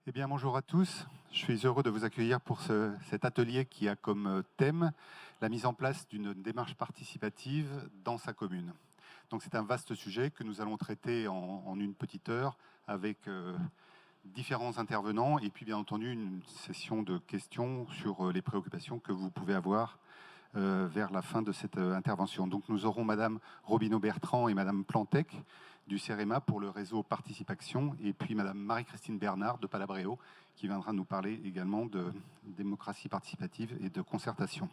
Eh bien, bonjour à tous. Je suis heureux de vous accueillir pour cet atelier qui a comme thème la mise en place d'une démarche participative dans sa commune. Donc, c'est un vaste sujet que nous allons traiter en une petite heure avec différents intervenants et puis, bien entendu, une session de questions sur les préoccupations que vous pouvez avoir vers la fin de cette intervention. Donc, nous aurons Madame Robineau-Bertrand et Madame Plantec du CEREMA pour le réseau Participation, et puis Madame Marie-Christine Bernard de Palabréo, qui viendra nous parler également de démocratie participative et de concertation.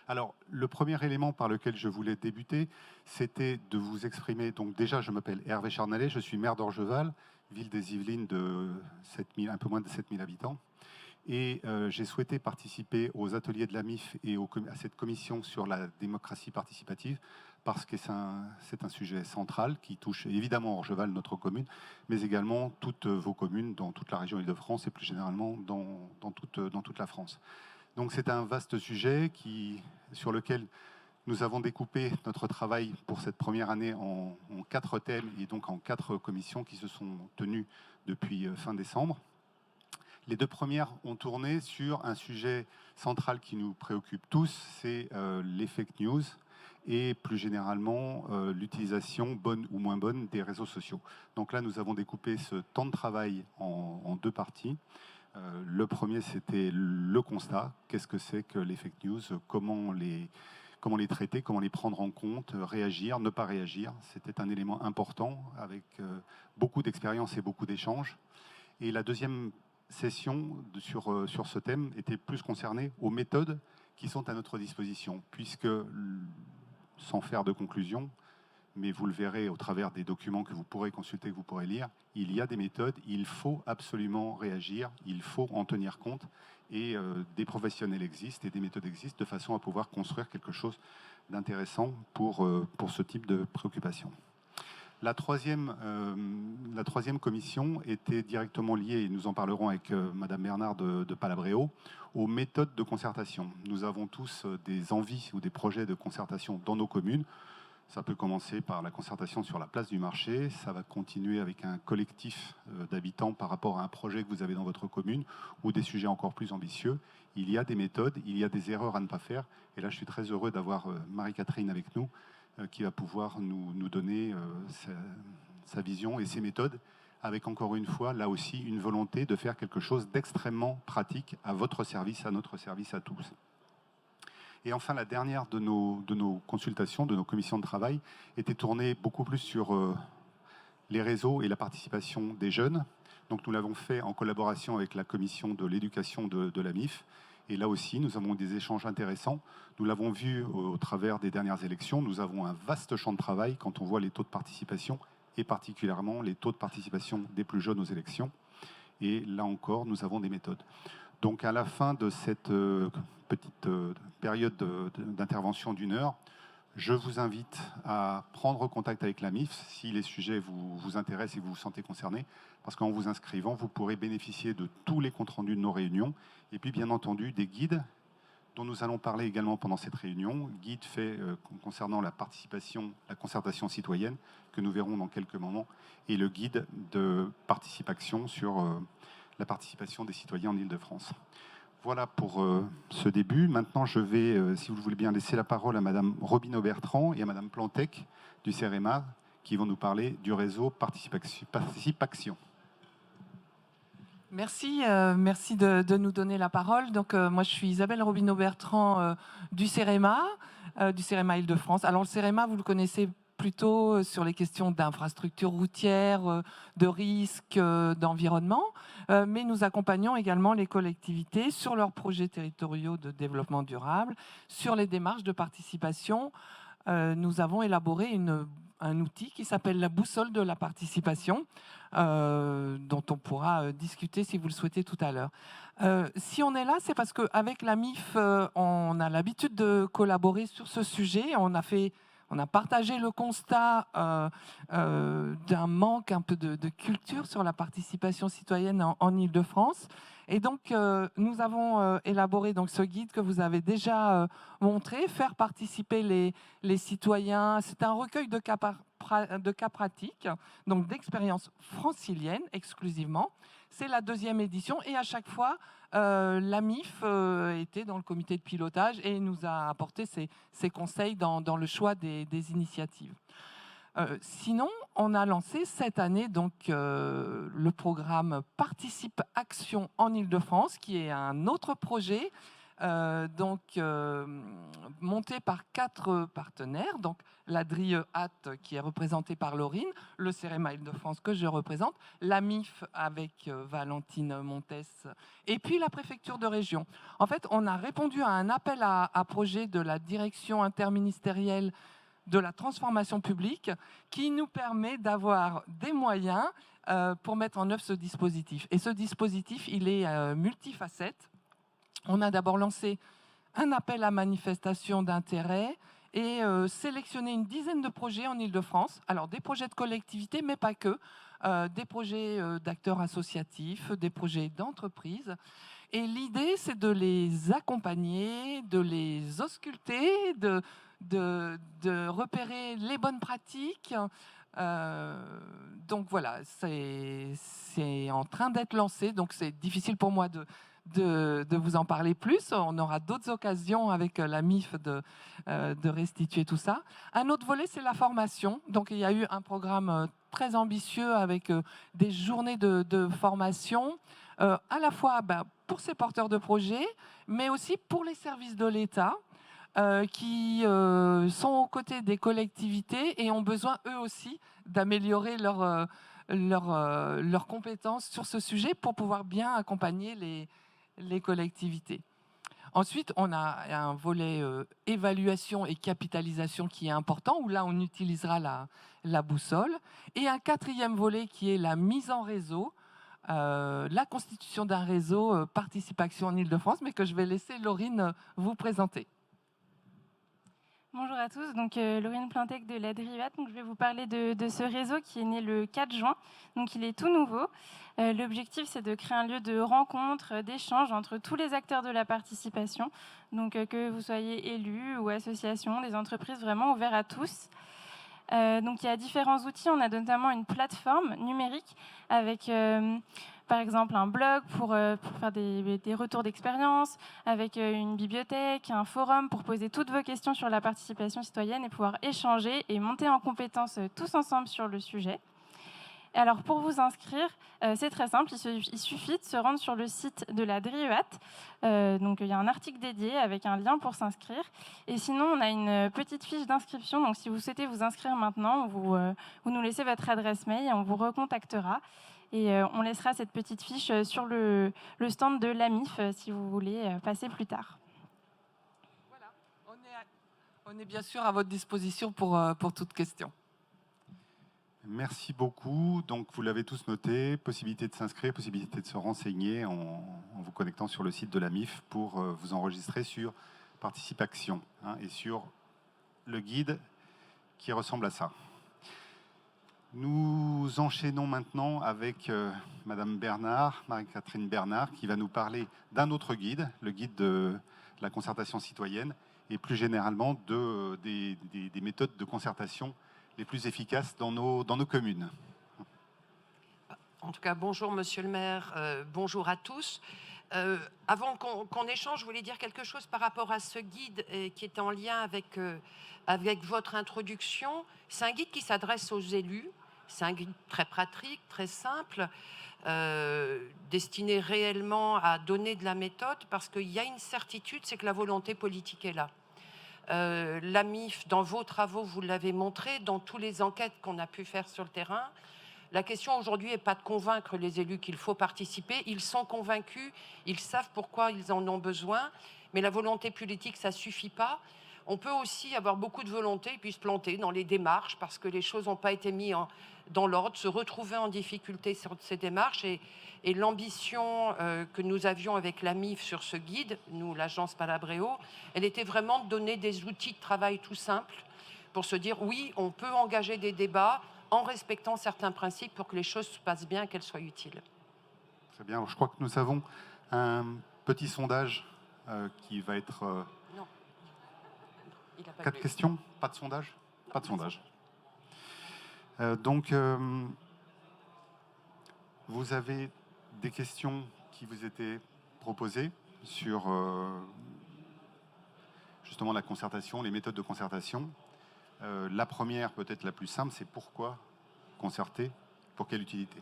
Alors, le premier élément par lequel je voulais débuter, c'était de vous exprimer. Donc déjà, je m'appelle Hervé Charnalet, je suis maire d'Orgeval, ville des Yvelines de 7000, un peu moins de 7000 habitants. Et j'ai souhaité participer aux ateliers de la MIF et à cette commission sur la démocratie participative parce que c'est un sujet central qui touche évidemment Orgeval, notre commune, mais également toutes vos communes dans toute la région Île-de-France et plus généralement dans toute la France. Donc c'est un vaste sujet sur lequel nous avons découpé notre travail pour cette première année en 4 thèmes et donc en 4 commissions qui se sont tenues depuis fin décembre. Les 2 premières ont tourné sur un sujet central qui nous préoccupe tous, c'est les fake news et plus généralement l'utilisation bonne ou moins bonne des réseaux sociaux. Donc là, nous avons découpé ce temps de travail en 2 parties. Le premier, c'était le constat. Qu'est-ce que c'est que les fake news? Comment les traiter? Comment les prendre en compte? Réagir? Ne pas réagir? C'était un élément important avec beaucoup d'expérience et beaucoup d'échanges. Et la deuxième session sur ce thème était plus concernée aux méthodes qui sont à notre disposition, puisque, sans faire de conclusion, mais vous le verrez au travers des documents que vous pourrez consulter, que vous pourrez lire, il y a des méthodes, il faut absolument réagir, il faut en tenir compte, et des professionnels existent et des méthodes existent de façon à pouvoir construire quelque chose d'intéressant pour ce type de préoccupation. La troisième commission était directement liée, et nous en parlerons avec Madame Bernard de Palabréo, aux méthodes de concertation. Nous avons tous des envies ou des projets de concertation dans nos communes. Ça peut commencer par la concertation sur la place du marché, ça va continuer avec un collectif d'habitants par rapport à un projet que vous avez dans votre commune, ou des sujets encore plus ambitieux. Il y a des méthodes, il y a des erreurs à ne pas faire, et là je suis très heureux d'avoir Marie-Catherine avec nous, qui va pouvoir nous donner sa vision et ses méthodes, avec encore une fois, là aussi, une volonté de faire quelque chose d'extrêmement pratique à votre service, à notre service à tous. Et enfin, la dernière de nos consultations, de nos commissions de travail, était tournée beaucoup plus sur les réseaux et la participation des jeunes. Donc nous l'avons fait en collaboration avec la commission de l'éducation de la MIF. Et là aussi, nous avons des échanges intéressants. Nous l'avons vu au travers des dernières élections. Nous avons un vaste champ de travail quand on voit les taux de participation, et particulièrement les taux de participation des plus jeunes aux élections. Et là encore, nous avons des méthodes. Donc à la fin de cette petite période d'intervention d'1 heure, je vous invite à prendre contact avec la MIF si les sujets vous intéressent et vous vous sentez concerné, parce qu'en vous inscrivant, vous pourrez bénéficier de tous les comptes rendus de nos réunions, et puis bien entendu des guides dont nous allons parler également pendant cette réunion, guide fait concernant la participation, la concertation citoyenne, que nous verrons dans quelques moments, et le guide de participation sur la participation des citoyens en Île-de-France. Voilà pour ce début. Maintenant, je vais, si vous le voulez bien, laisser la parole à Madame Robineau-Bertrand et à Madame Plantec du CEREMA, qui vont nous parler du réseau Participation. Merci, merci de nous donner la parole. Donc, moi, je suis Isabelle Robineau-Bertrand du CEREMA Île-de-France. Alors, le CEREMA, vous le connaissez plutôt sur les questions d'infrastructures routières, de risques, d'environnement, mais nous accompagnons également les collectivités sur leurs projets territoriaux de développement durable, sur les démarches de participation. Nous avons élaboré un outil qui s'appelle la boussole de la participation, dont on pourra discuter si vous le souhaitez tout à l'heure. Si on est là, c'est parce qu'avec la MIF, on a l'habitude de collaborer sur ce sujet. On a partagé le constat d'un manque un peu de culture sur la participation citoyenne en Île-de-France. Et donc, nous avons élaboré donc, ce guide que vous avez déjà montré, faire participer les citoyens. C'est un recueil de cas pratiques, donc d'expériences franciliennes exclusivement. C'est la 2e édition et à chaque fois, la MIF était dans le comité de pilotage et nous a apporté ses conseils dans le choix des initiatives. Sinon, on a lancé cette année donc, le programme Participe Action en Île-de-France, qui est un autre projet monté par 4 partenaires. Donc, la DRIEAT qui est représentée par Laurine, le CEREMA Île-de-France que je représente, la MIF avec Valentine Montes et puis la préfecture de région. En fait, on a répondu à un appel à projet de la direction interministérielle de la transformation publique qui nous permet d'avoir des moyens pour mettre en œuvre ce dispositif. Et ce dispositif, il est multifacette. On a d'abord lancé un appel à manifestation d'intérêt et sélectionné une dizaine de projets en Île-de-France. Alors des projets de collectivité, mais pas que. Des projets d'acteurs associatifs, des projets d'entreprises. Et l'idée, c'est de les accompagner, de les ausculter, de repérer les bonnes pratiques. Donc voilà, c'est en train d'être lancé, donc c'est difficile pour moi de vous en parler plus. On aura d'autres occasions avec la MIF de restituer tout ça. Un autre volet, c'est la formation. Donc il y a eu un programme très ambitieux avec des journées de formation, à la fois pour ces porteurs de projets, mais aussi pour les services de l'État, qui sont aux côtés des collectivités et ont besoin eux aussi d'améliorer leurs compétences sur ce sujet pour pouvoir bien accompagner les collectivités. Ensuite, on a un volet évaluation et capitalisation qui est important, où là, on utilisera la boussole. Et un 4e volet qui est la mise en réseau, la constitution d'un réseau Participation en Île-de-France, mais que je vais laisser Laurine vous présenter. Bonjour à tous, donc Laurine Plintec de la DRIEAT. Donc je vais vous parler de ce réseau qui est né le 4 juin. Donc il est tout nouveau. L'objectif, c'est de créer un lieu de rencontre, d'échange entre tous les acteurs de la participation. Donc que vous soyez élus ou associations, des entreprises, vraiment ouvert à tous. Donc il y a différents outils. On a notamment une plateforme numérique avec par exemple un blog pour faire des retours d'expérience, avec une bibliothèque, un forum pour poser toutes vos questions sur la participation citoyenne et pouvoir échanger et monter en compétences tous ensemble sur le sujet. Alors pour vous inscrire, c'est très simple, il suffit de se rendre sur le site de la DRIEAT. Donc il y a un article dédié avec un lien pour s'inscrire. Et sinon, on a une petite fiche d'inscription. Donc si vous souhaitez vous inscrire maintenant, vous nous laissez votre adresse mail et on vous recontactera. Et on laissera cette petite fiche sur le stand de l'AMIF si vous voulez passer plus tard. Voilà, on est bien sûr à votre disposition pour toute question. Merci beaucoup. Donc, vous l'avez tous noté, possibilité de s'inscrire, possibilité de se renseigner en vous connectant sur le site de la MIF pour vous enregistrer sur Participe Action et sur le guide qui ressemble à ça. Nous enchaînons maintenant avec Madame Bernard, Marie-Catherine Bernard, qui va nous parler d'un autre guide, le guide de la concertation citoyenne, et plus généralement des méthodes de concertation les plus efficaces dans nos communes. En tout cas, bonjour Monsieur le maire, bonjour à tous. Avant qu'on échange, je voulais dire quelque chose par rapport à ce guide qui est en lien avec votre introduction. C'est un guide qui s'adresse aux élus. C'est un guide très pratique, très simple, destiné réellement à donner de la méthode parce qu'il y a une certitude, c'est que la volonté politique est là. La MIF, dans vos travaux, vous l'avez montré, dans toutes les enquêtes qu'on a pu faire sur le terrain. La question aujourd'hui n'est pas de convaincre les élus qu'il faut participer. Ils sont convaincus, ils savent pourquoi ils en ont besoin, mais la volonté politique, ça ne suffit pas. On peut aussi avoir beaucoup de volonté puis se planter dans les démarches parce que les choses n'ont pas été mises dans l'ordre, se retrouver en difficulté sur ces démarches. Et l'ambition que nous avions avec la MIF sur ce guide, nous, l'agence Palabréo, elle était vraiment de donner des outils de travail tout simples pour se dire oui, on peut engager des débats en respectant certains principes pour que les choses se passent bien et qu'elles soient utiles. Très bien. Alors, je crois que nous avons un petit sondage qui va être... Non. Il a pas 4 eu. questions? Pas de sondage? Pas de sondage. Vous avez des questions qui vous étaient proposées sur justement la concertation, les méthodes de concertation. La première, peut-être la plus simple, c'est pourquoi concerter? Pour quelle utilité?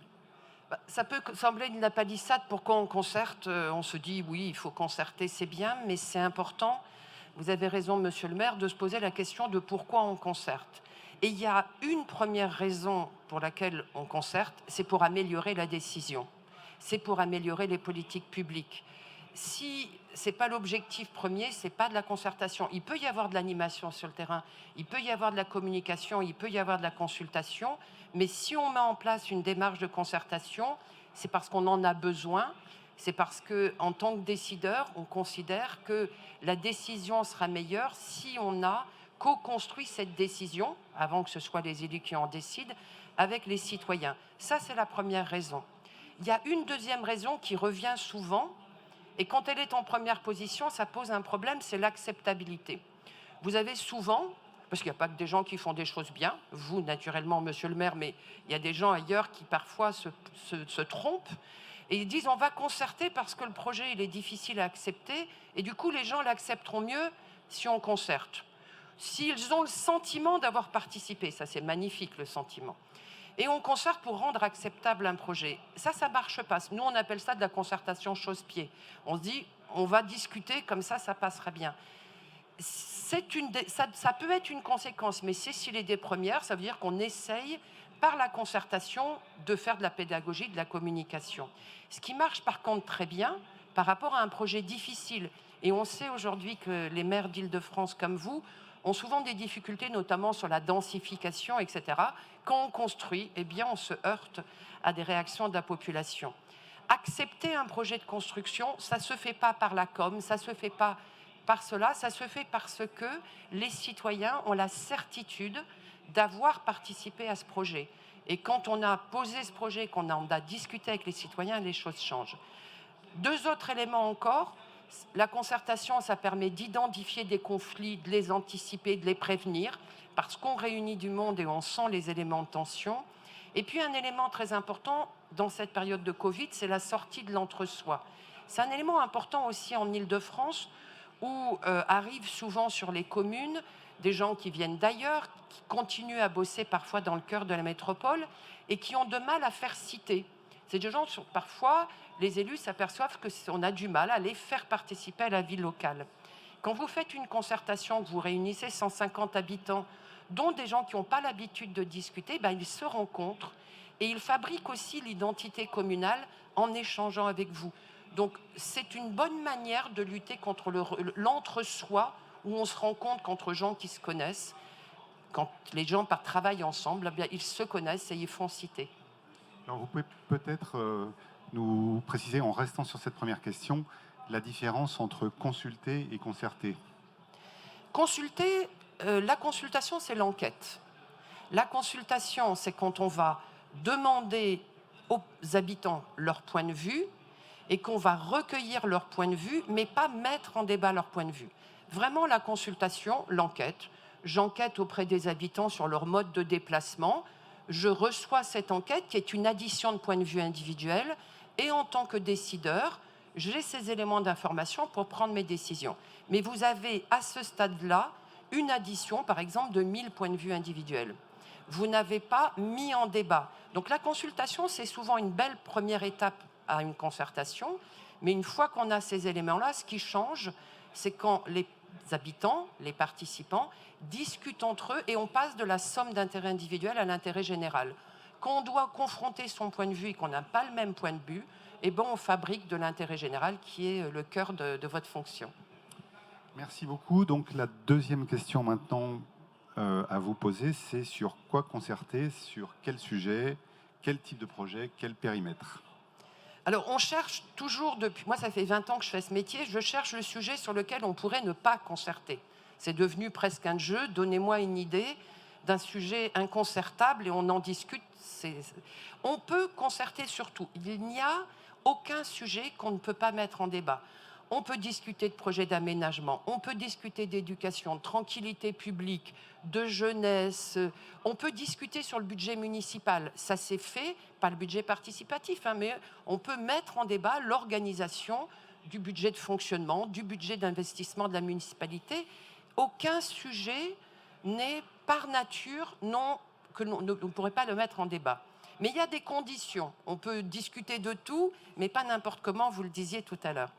Ça peut sembler une lapalissade, pourquoi on concerte. On se dit oui, il faut concerter, c'est bien, mais c'est important. Vous avez raison, monsieur le maire, de se poser la question de pourquoi on concerte. Et il y a une première raison pour laquelle on concerte, c'est pour améliorer la décision. C'est pour améliorer les politiques publiques. Si ce n'est pas l'objectif premier, ce n'est pas de la concertation. Il peut y avoir de l'animation sur le terrain, il peut y avoir de la communication, il peut y avoir de la consultation, mais si on met en place une démarche de concertation, c'est parce qu'on en a besoin, c'est parce qu'en tant que décideur, on considère que la décision sera meilleure si on a co-construit cette décision, avant que ce soit les élus qui en décident, avec les citoyens. Ça, c'est la première raison. Il y a une deuxième raison qui revient souvent, et quand elle est en première position, ça pose un problème, c'est l'acceptabilité. Vous avez souvent, parce qu'il n'y a pas que des gens qui font des choses bien, vous naturellement, monsieur le maire, mais il y a des gens ailleurs qui parfois se trompent, et ils disent on va concerter parce que le projet il est difficile à accepter, et du coup les gens l'accepteront mieux si on concerte. S'ils ont le sentiment d'avoir participé, ça c'est magnifique le sentiment. Et on concerte pour rendre acceptable un projet. Ça marche pas. Nous, on appelle ça de la concertation chausse-pied. On se dit, on va discuter, comme ça passera bien. Ça peut être une conséquence, mais c'est s'il est des premières, ça veut dire qu'on essaye, par la concertation, de faire de la pédagogie, de la communication. Ce qui marche par contre très bien, par rapport à un projet difficile, et on sait aujourd'hui que les maires d'Île-de-France comme vous ont souvent des difficultés, notamment sur la densification, etc. Quand on construit, eh bien, on se heurte à des réactions de la population. Accepter un projet de construction, ça ne se fait pas par la com, ça ne se fait pas par cela, ça se fait parce que les citoyens ont la certitude d'avoir participé à ce projet. Et quand on a posé ce projet, qu'on a discuté avec les citoyens, les choses changent. Deux autres éléments encore. La concertation, ça permet d'identifier des conflits, de les anticiper, de les prévenir, parce qu'on réunit du monde et on sent les éléments de tension. Et puis un élément très important dans cette période de Covid, c'est la sortie de l'entre-soi. C'est un élément important aussi en Île-de-France, où arrivent souvent sur les communes des gens qui viennent d'ailleurs, qui continuent à bosser parfois dans le cœur de la métropole et qui ont de mal à faire citer. C'est des gens, parfois, les élus s'aperçoivent qu'on a du mal à les faire participer à la vie locale. Quand vous faites une concertation, que vous réunissez 150 habitants, dont des gens qui n'ont pas l'habitude de discuter, ils se rencontrent et ils fabriquent aussi l'identité communale en échangeant avec vous. Donc c'est une bonne manière de lutter contre l'entre-soi, où on se rencontre entre gens qui se connaissent. Quand les gens travaillent ensemble, ils se connaissent et ils font citer. Alors vous pouvez peut-être nous préciser, en restant sur cette première question, la différence entre consulter et concerter. Consulter, la consultation, c'est l'enquête. La consultation, c'est quand on va demander aux habitants leur point de vue et qu'on va recueillir leur point de vue, mais pas mettre en débat leur point de vue. Vraiment, la consultation, l'enquête. J'enquête auprès des habitants sur leur mode de déplacement. Je reçois cette enquête qui est une addition de points de vue individuels et en tant que décideur, j'ai ces éléments d'information pour prendre mes décisions. Mais vous avez à ce stade-là une addition, par exemple, de 1000 points de vue individuels. Vous n'avez pas mis en débat. Donc la consultation, c'est souvent une belle première étape à une concertation, mais une fois qu'on a ces éléments-là, ce qui change, c'est quand les habitants, les participants, discutent entre eux et on passe de la somme d'intérêt individuel à l'intérêt général. Quand on doit confronter son point de vue et qu'on n'a pas le même point de vue, on fabrique de l'intérêt général qui est le cœur de votre fonction. Merci beaucoup. Donc la deuxième question maintenant à vous poser, c'est sur quoi concerter, sur quel sujet, quel type de projet, quel périmètre? Alors, on cherche toujours, depuis... Moi, ça fait 20 ans que je fais ce métier, je cherche le sujet sur lequel on pourrait ne pas concerter. C'est devenu presque un jeu. Donnez-moi une idée d'un sujet inconcertable et on en discute. On peut concerter sur tout. Il n'y a aucun sujet qu'on ne peut pas mettre en débat. On peut discuter de projets d'aménagement, on peut discuter d'éducation, de tranquillité publique, de jeunesse, on peut discuter sur le budget municipal. Ça s'est fait, pas le budget participatif, mais on peut mettre en débat l'organisation du budget de fonctionnement, du budget d'investissement de la municipalité. Aucun sujet n'est par nature que l'on ne pourrait pas le mettre en débat. Mais il y a des conditions. On peut discuter de tout, mais pas n'importe comment, vous le disiez tout à l'heure.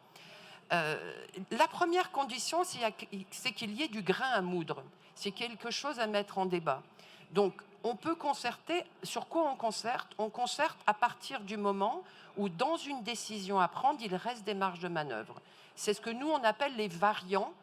La première condition, c'est qu'il y ait du grain à moudre. C'est quelque chose à mettre en débat. Donc, on peut concerter. Sur quoi on concerte? On concerte à partir du moment où, dans une décision à prendre, il reste des marges de manœuvre. C'est ce que nous, on appelle les variants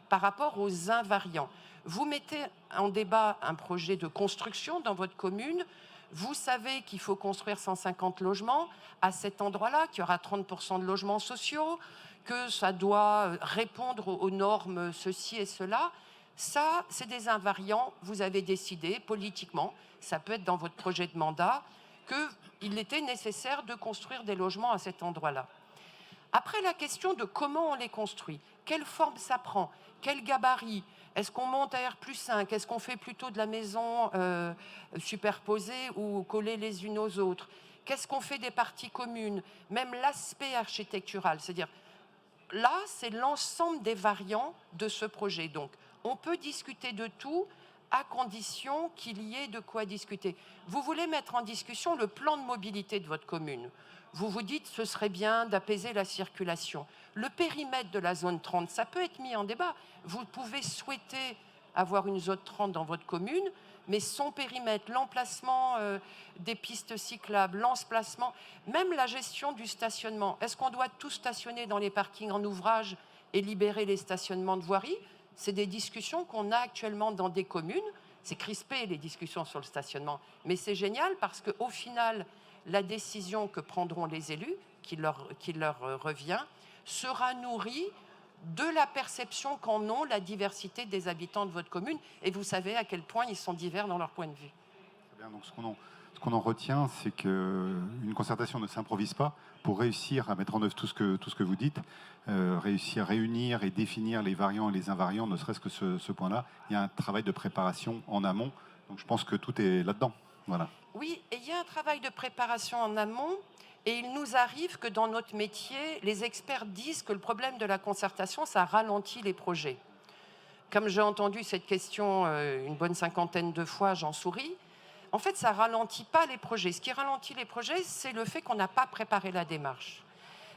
par rapport aux invariants. Vous mettez en débat un projet de construction dans votre commune. Vous savez qu'il faut construire 150 logements à cet endroit-là, qu'il y aura 30% de logements sociaux, que ça doit répondre aux normes ceci et cela. Ça, c'est des invariants. Vous avez décidé politiquement, ça peut être dans votre projet de mandat, qu'il était nécessaire de construire des logements à cet endroit-là. Après, la question de comment on les construit, quelle forme ça prend, quel gabarit, est-ce qu'on monte à R+5, est-ce qu'on fait plutôt de la maison superposée ou collée les unes aux autres, qu'est-ce qu'on fait des parties communes, même l'aspect architectural, c'est-à-dire là, c'est l'ensemble des variants de ce projet. Donc, on peut discuter de tout à condition qu'il y ait de quoi discuter. Vous voulez mettre en discussion le plan de mobilité de votre commune. Vous vous dites ce serait bien d'apaiser la circulation. Le périmètre de la zone 30, ça peut être mis en débat. Vous pouvez souhaiter avoir une zone 30 dans votre commune, mais son périmètre, l'emplacement des pistes cyclables, l'emplacement, même la gestion du stationnement. Est-ce qu'on doit tout stationner dans les parkings en ouvrage et libérer les stationnements de voirie? C'est des discussions qu'on a actuellement dans des communes. C'est crispé, les discussions sur le stationnement. Mais c'est génial parce qu'au final, la décision que prendront les élus, qui leur revient, sera nourrie de la perception qu'en ont la diversité des habitants de votre commune. Et vous savez à quel point ils sont divers dans leur point de vue. Très bien, donc ce qu'on en retient, c'est qu'une concertation ne s'improvise pas. Pour réussir à mettre en œuvre tout ce que vous dites, réussir à réunir et définir les variants et les invariants, ne serait-ce que ce point-là, il y a un travail de préparation en amont. Donc je pense que tout est là-dedans. Voilà. Oui, et il y a un travail de préparation en amont. Et il nous arrive que dans notre métier, les experts disent que le problème de la concertation, ça ralentit les projets. Comme j'ai entendu cette question une bonne 50aine de fois, j'en souris. En fait, ça ne ralentit pas les projets. Ce qui ralentit les projets, c'est le fait qu'on n'a pas préparé la démarche.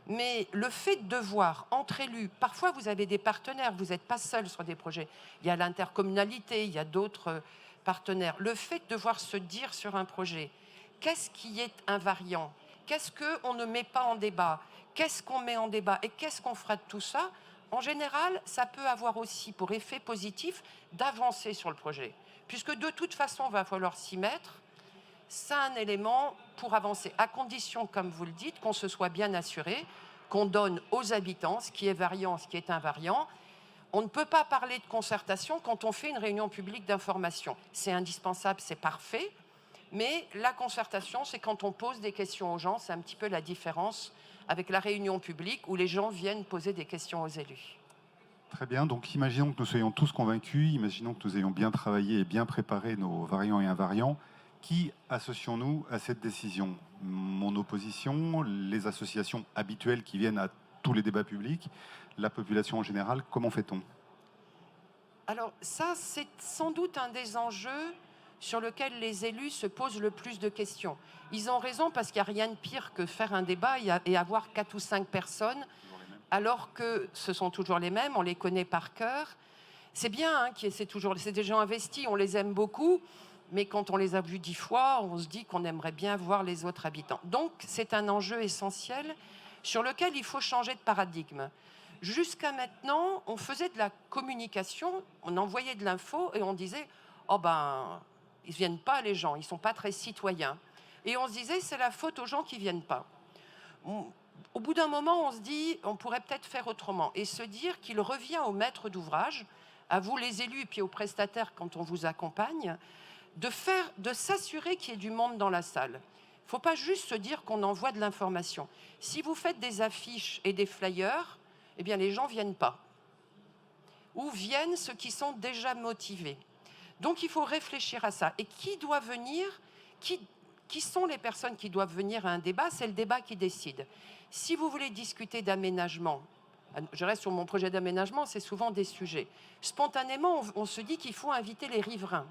Mais le fait de devoir, entre élus, parfois vous avez des partenaires, vous n'êtes pas seul sur des projets. Il y a l'intercommunalité, il y a d'autres partenaires. Le fait de devoir se dire sur un projet, qu'est-ce qui est invariant ? Qu'est-ce qu'on ne met pas en débat? Qu'est-ce qu'on met en débat? Et qu'est-ce qu'on fera de tout ça? En général, ça peut avoir aussi pour effet positif d'avancer sur le projet. Puisque de toute façon, il va falloir s'y mettre. C'est un élément pour avancer, à condition, comme vous le dites, qu'on se soit bien assuré, qu'on donne aux habitants ce qui est variant, ce qui est invariant. On ne peut pas parler de concertation quand on fait une réunion publique d'information. C'est indispensable, c'est parfait. Mais la concertation, c'est quand on pose des questions aux gens. C'est un petit peu la différence avec la réunion publique où les gens viennent poser des questions aux élus. Très bien, donc imaginons que nous soyons tous convaincus, imaginons que nous ayons bien travaillé et bien préparé nos variants et invariants. Qui associons-nous à cette décision? Mon opposition, les associations habituelles qui viennent à tous les débats publics, la population en général, comment fait-on? Alors ça, c'est sans doute un des enjeux sur lequel les élus se posent le plus de questions. Ils ont raison parce qu'il n'y a rien de pire que faire un débat et avoir 4 ou 5 personnes, alors que ce sont toujours les mêmes, on les connaît par cœur. C'est bien, c'est des gens investis, on les aime beaucoup, mais quand on les a vus 10 fois, on se dit qu'on aimerait bien voir les autres habitants. Donc c'est un enjeu essentiel sur lequel il faut changer de paradigme. Jusqu'à maintenant, on faisait de la communication, on envoyait de l'info et on disait « Oh ben, ils ne viennent pas les gens, ils ne sont pas très citoyens. » Et on se disait « C'est la faute aux gens qui ne viennent pas. » Au bout d'un moment, on se dit « On pourrait peut-être faire autrement. » Et se dire qu'il revient au maître d'ouvrage, à vous les élus et puis aux prestataires quand on vous accompagne, de s'assurer qu'il y ait du monde dans la salle. Il ne faut pas juste se dire qu'on envoie de l'information. Si vous faites des affiches et des flyers, eh bien les gens ne viennent pas. Ou viennent ceux qui sont déjà motivés. Donc il faut réfléchir à ça. Et qui doit venir ? Qui sont les personnes qui doivent venir à un débat ? C'est le débat qui décide. Si vous voulez discuter d'aménagement, je reste sur mon projet d'aménagement, c'est souvent des sujets. Spontanément, on se dit qu'il faut inviter les riverains.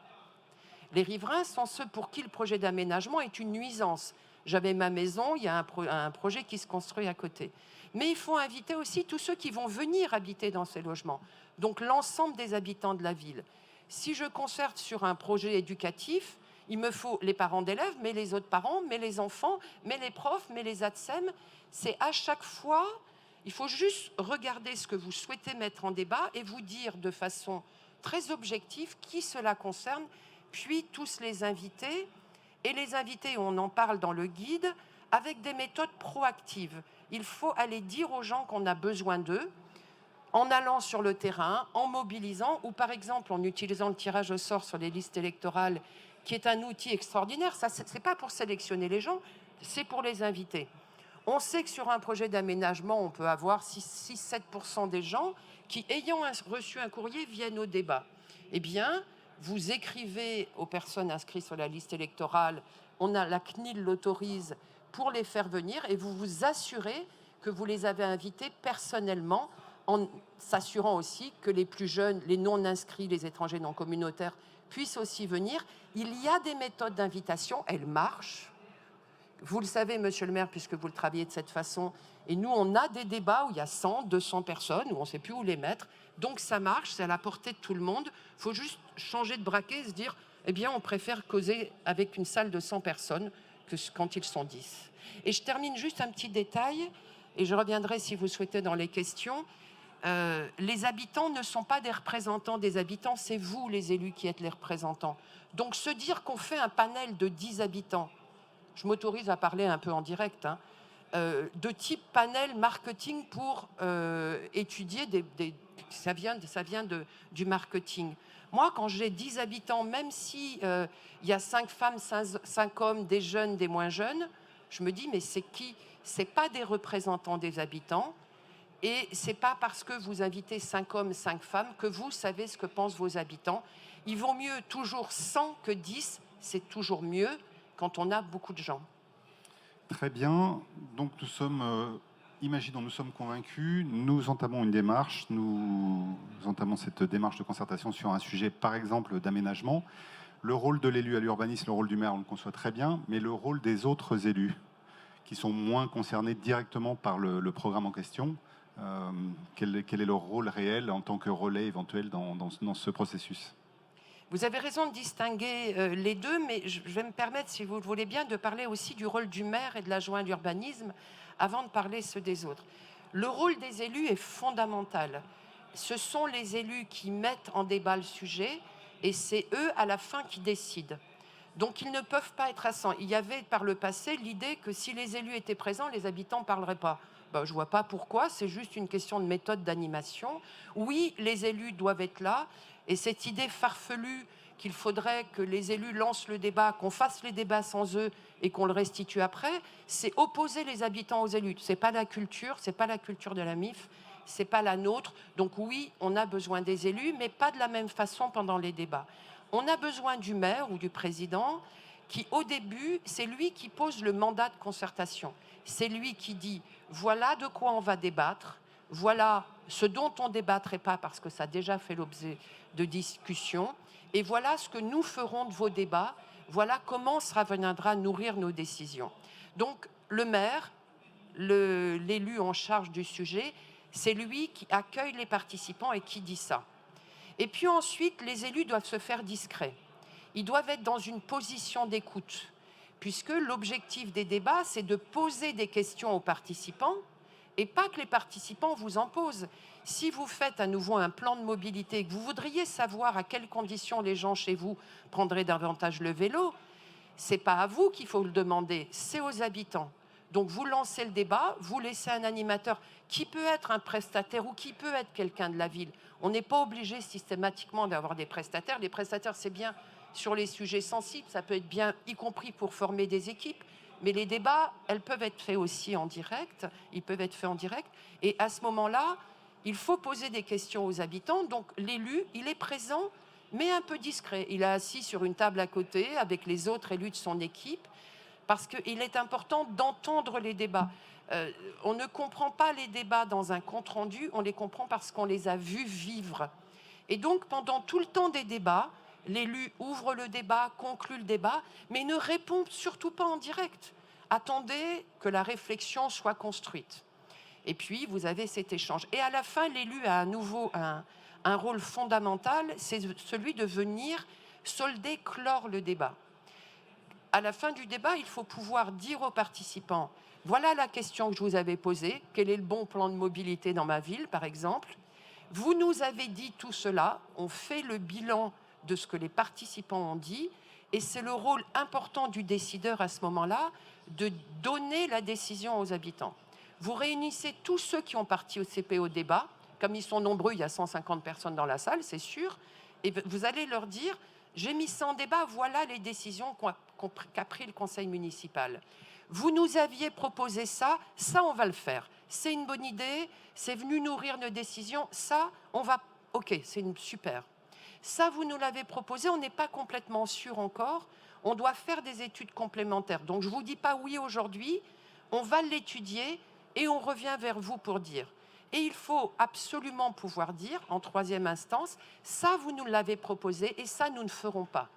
Les riverains sont ceux pour qui le projet d'aménagement est une nuisance. J'avais ma maison, il y a un projet qui se construit à côté. Mais il faut inviter aussi tous ceux qui vont venir habiter dans ces logements. Donc l'ensemble des habitants de la ville. Si je concerte sur un projet éducatif, il me faut les parents d'élèves, mais les autres parents, mais les enfants, mais les profs, mais les ATSEM. C'est à chaque fois, il faut juste regarder ce que vous souhaitez mettre en débat et vous dire de façon très objective qui cela concerne, puis tous les invités. Et les invités, on en parle dans le guide, avec des méthodes proactives. Il faut aller dire aux gens qu'on a besoin d'eux, en allant sur le terrain, en mobilisant, ou par exemple en utilisant le tirage au sort sur les listes électorales, qui est un outil extraordinaire. Ça, c'est pas pour sélectionner les gens, c'est pour les inviter. On sait que sur un projet d'aménagement, on peut avoir 6-7% des gens qui, ayant reçu un courrier, viennent au débat. Eh bien, vous écrivez aux personnes inscrites sur la liste électorale, la CNIL l'autorise pour les faire venir, et vous vous assurez que vous les avez invités personnellement, en s'assurant aussi que les plus jeunes, les non-inscrits, les étrangers non communautaires puissent aussi venir. Il y a des méthodes d'invitation, elles marchent. Vous le savez, monsieur le maire, puisque vous le travaillez de cette façon, et nous, on a des débats où il y a 100, 200 personnes, où on ne sait plus où les mettre. Donc ça marche, c'est à la portée de tout le monde. Il faut juste changer de braquet et se dire, eh bien, on préfère causer avec une salle de 100 personnes que quand ils sont 10. Et je termine juste un petit détail, et je reviendrai si vous souhaitez dans les questions. Les habitants ne sont pas des représentants des habitants, c'est vous, les élus, qui êtes les représentants. Donc se dire qu'on fait un panel de 10 habitants, je m'autorise à parler un peu en direct, de type panel marketing pour étudier ça vient du marketing. Moi, quand j'ai 10 habitants, même si y a 5 femmes, 5 hommes, des jeunes, des moins jeunes, je me dis, mais c'est qui ? C'est pas des représentants des habitants, et c'est pas parce que vous invitez 5 hommes, 5 femmes que vous savez ce que pensent vos habitants. Il vaut mieux toujours 100 que 10, c'est toujours mieux quand on a beaucoup de gens. Très bien. Donc nous sommes, imaginons, nous sommes convaincus, nous entamons une démarche, nous entamons cette démarche de concertation sur un sujet, par exemple, d'aménagement. Le rôle de l'élu à l'urbanisme, le rôle du maire, on le conçoit très bien, mais le rôle des autres élus, qui sont moins concernés directement par le programme en question, quel est leur rôle réel en tant que relais éventuel dans ce processus ? Vous avez raison de distinguer les deux, mais je vais me permettre, si vous le voulez bien, de parler aussi du rôle du maire et de l'adjoint à l'urbanisme avant de parler ceux des autres. Le rôle des élus est fondamental. Ce sont les élus qui mettent en débat le sujet et c'est eux, à la fin, qui décident. Donc, ils ne peuvent pas être à 100. Il y avait, par le passé, l'idée que si les élus étaient présents, les habitants ne parleraient pas. Je ne vois pas pourquoi, c'est juste une question de méthode d'animation. Oui, les élus doivent être là, et cette idée farfelue qu'il faudrait que les élus lancent le débat, qu'on fasse les débats sans eux et qu'on le restitue après, c'est opposer les habitants aux élus. Ce n'est pas la culture, c'est pas la culture de la MIF, c'est pas la nôtre. Donc oui, on a besoin des élus, mais pas de la même façon pendant les débats. On a besoin du maire ou du président qui, au début, c'est lui qui pose le mandat de concertation. C'est lui qui dit « voilà de quoi on va débattre, voilà ce dont on ne débattrait pas parce que ça a déjà fait l'objet de discussions, et voilà ce que nous ferons de vos débats, voilà comment ça viendra nourrir nos décisions. » Donc le maire, l'élu en charge du sujet, c'est lui qui accueille les participants et qui dit ça. Et puis ensuite, les élus doivent se faire discrets. Ils doivent être dans une position d'écoute, puisque l'objectif des débats, c'est de poser des questions aux participants, et pas que les participants vous en posent. Si vous faites à nouveau un plan de mobilité et que vous voudriez savoir à quelles conditions les gens chez vous prendraient davantage le vélo, c'est pas à vous qu'il faut le demander, c'est aux habitants. Donc vous lancez le débat, vous laissez un animateur qui peut être un prestataire ou qui peut être quelqu'un de la ville. On n'est pas obligé systématiquement d'avoir des prestataires. Les prestataires, c'est bien sur les sujets sensibles, ça peut être bien, y compris pour former des équipes. Mais les débats, elles peuvent être faits aussi en direct. Ils peuvent être faits en direct. Et à ce moment-là, il faut poser des questions aux habitants. Donc l'élu, il est présent, mais un peu discret. Il est assis sur une table à côté avec les autres élus de son équipe, parce qu'il est important d'entendre les débats. On ne comprend pas les débats dans un compte-rendu, on les comprend parce qu'on les a vus vivre. Et donc, pendant tout le temps des débats, l'élu ouvre le débat, conclut le débat, mais ne répond surtout pas en direct. Attendez que la réflexion soit construite. Et puis, vous avez cet échange. Et à la fin, l'élu a à nouveau un rôle fondamental, c'est celui de venir solder, clore le débat. À la fin du débat, il faut pouvoir dire aux participants, voilà la question que je vous avais posée, quel est le bon plan de mobilité dans ma ville, par exemple. Vous nous avez dit tout cela, on fait le bilan de ce que les participants ont dit, et c'est le rôle important du décideur à ce moment-là de donner la décision aux habitants. Vous réunissez tous ceux qui ont participé au débat, comme ils sont nombreux, il y a 150 personnes dans la salle, c'est sûr, et vous allez leur dire, j'ai mis ça en débat, voilà les décisions qu'a pris le conseil municipal. Vous nous aviez proposé ça, ça on va le faire. C'est une bonne idée, c'est venu nourrir nos décisions, ça on va... Ok, c'est super. Ça vous nous l'avez proposé, on n'est pas complètement sûr encore, on doit faire des études complémentaires. Donc je ne vous dis pas oui aujourd'hui, on va l'étudier et on revient vers vous pour dire. Et il faut absolument pouvoir dire, en troisième instance, ça vous nous l'avez proposé et ça nous ne ferons pas.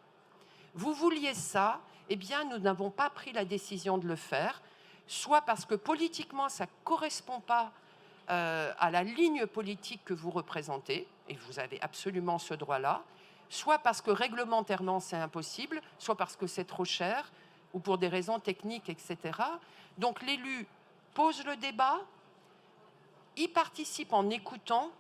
Vous vouliez ça, eh bien nous n'avons pas pris la décision de le faire, soit parce que politiquement ça ne correspond pas à la ligne politique que vous représentez, et vous avez absolument ce droit-là, soit parce que réglementairement c'est impossible, soit parce que c'est trop cher, ou pour des raisons techniques, etc. Donc l'élu pose le débat, il participe en écoutant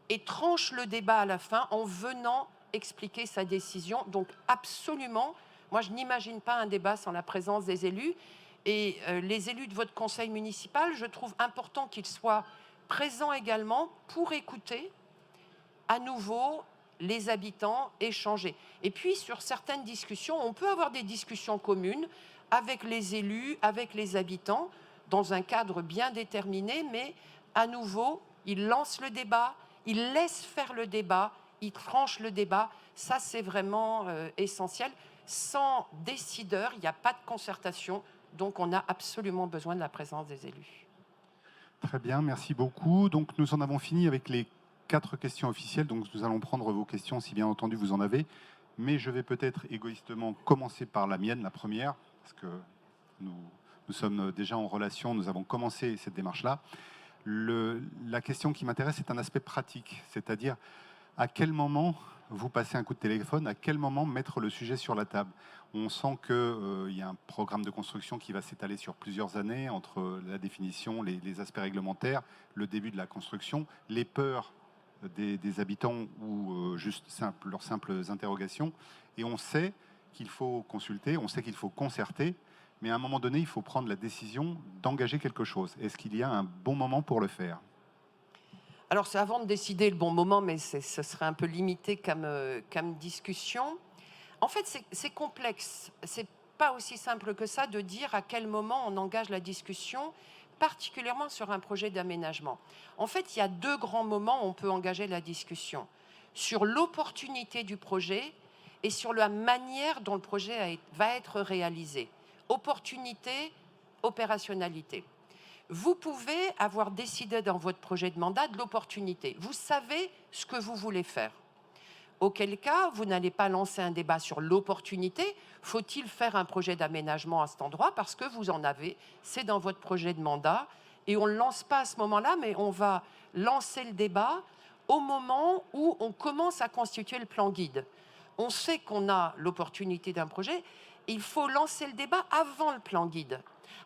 et tranche le débat à la fin en venant expliquer sa décision. Donc absolument, moi je n'imagine pas un débat sans la présence des élus. Et les élus de votre conseil municipal, je trouve important qu'ils soient présents également pour écouter à nouveau les habitants, échanger. Et puis sur certaines discussions, on peut avoir des discussions communes avec les élus, avec les habitants, dans un cadre bien déterminé, mais à nouveau, il lance le débat, il laisse faire le débat, il tranche le débat. Ça, c'est vraiment essentiel. Sans décideur, il n'y a pas de concertation, donc on a absolument besoin de la présence des élus. Très bien, merci beaucoup. Donc nous en avons fini avec les 4 questions officielles, donc nous allons prendre vos questions si bien entendu vous en avez. Mais je vais peut-être égoïstement commencer par la mienne, la première, parce que nous sommes déjà en relation, nous avons commencé cette démarche-là. La question qui m'intéresse est un aspect pratique, c'est-à-dire à quel moment vous passez un coup de téléphone, à quel moment mettre le sujet sur la table. On sent qu'il y a un programme de construction qui va s'étaler sur plusieurs années, entre la définition, les aspects réglementaires, le début de la construction, les peurs des habitants ou juste leurs simples interrogations. Et on sait qu'il faut consulter, on sait qu'il faut concerter, mais à un moment donné, il faut prendre la décision d'engager quelque chose. Est-ce qu'il y a un bon moment pour le faire ? Alors, c'est avant de décider le bon moment, mais ce serait un peu limité comme discussion. En fait, c'est complexe. C'est pas aussi simple que ça de dire à quel moment on engage la discussion, particulièrement sur un projet d'aménagement. En fait, il y a 2 grands moments où on peut engager la discussion. Sur l'opportunité du projet et sur la manière dont le projet va être réalisé. Opportunité, opérationnalité. Vous pouvez avoir décidé dans votre projet de mandat de l'opportunité. Vous savez ce que vous voulez faire. Auquel cas, vous n'allez pas lancer un débat sur l'opportunité. Faut-il faire un projet d'aménagement à cet endroit? Parce que vous en avez, c'est dans votre projet de mandat. Et on ne le lance pas à ce moment-là, mais on va lancer le débat au moment où on commence à constituer le plan guide. On sait qu'on a l'opportunité d'un projet. Il faut lancer le débat avant le plan guide.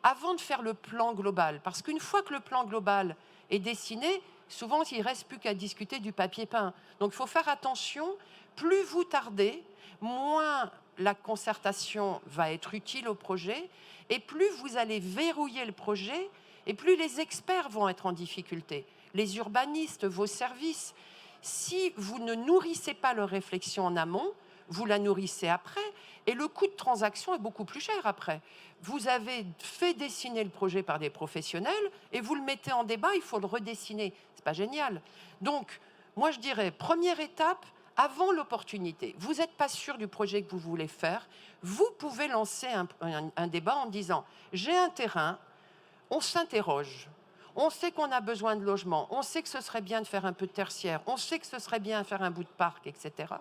avant de faire le plan global. Parce qu'une fois que le plan global est dessiné, souvent, il ne reste plus qu'à discuter du papier peint. Donc, il faut faire attention. Plus vous tardez, moins la concertation va être utile au projet, et plus vous allez verrouiller le projet, et plus les experts vont être en difficulté. Les urbanistes, vos services. Si vous ne nourrissez pas leur réflexion en amont, vous la nourrissez après, et le coût de transaction est beaucoup plus cher après. Vous avez fait dessiner le projet par des professionnels, et vous le mettez en débat, il faut le redessiner. C'est pas génial. Donc, moi je dirais, première étape, avant l'opportunité. Vous n'êtes pas sûr du projet que vous voulez faire, vous pouvez lancer un débat en disant « j'ai un terrain, on s'interroge, on sait qu'on a besoin de logement, on sait que ce serait bien de faire un peu de tertiaire, on sait que ce serait bien de faire un bout de parc, etc. »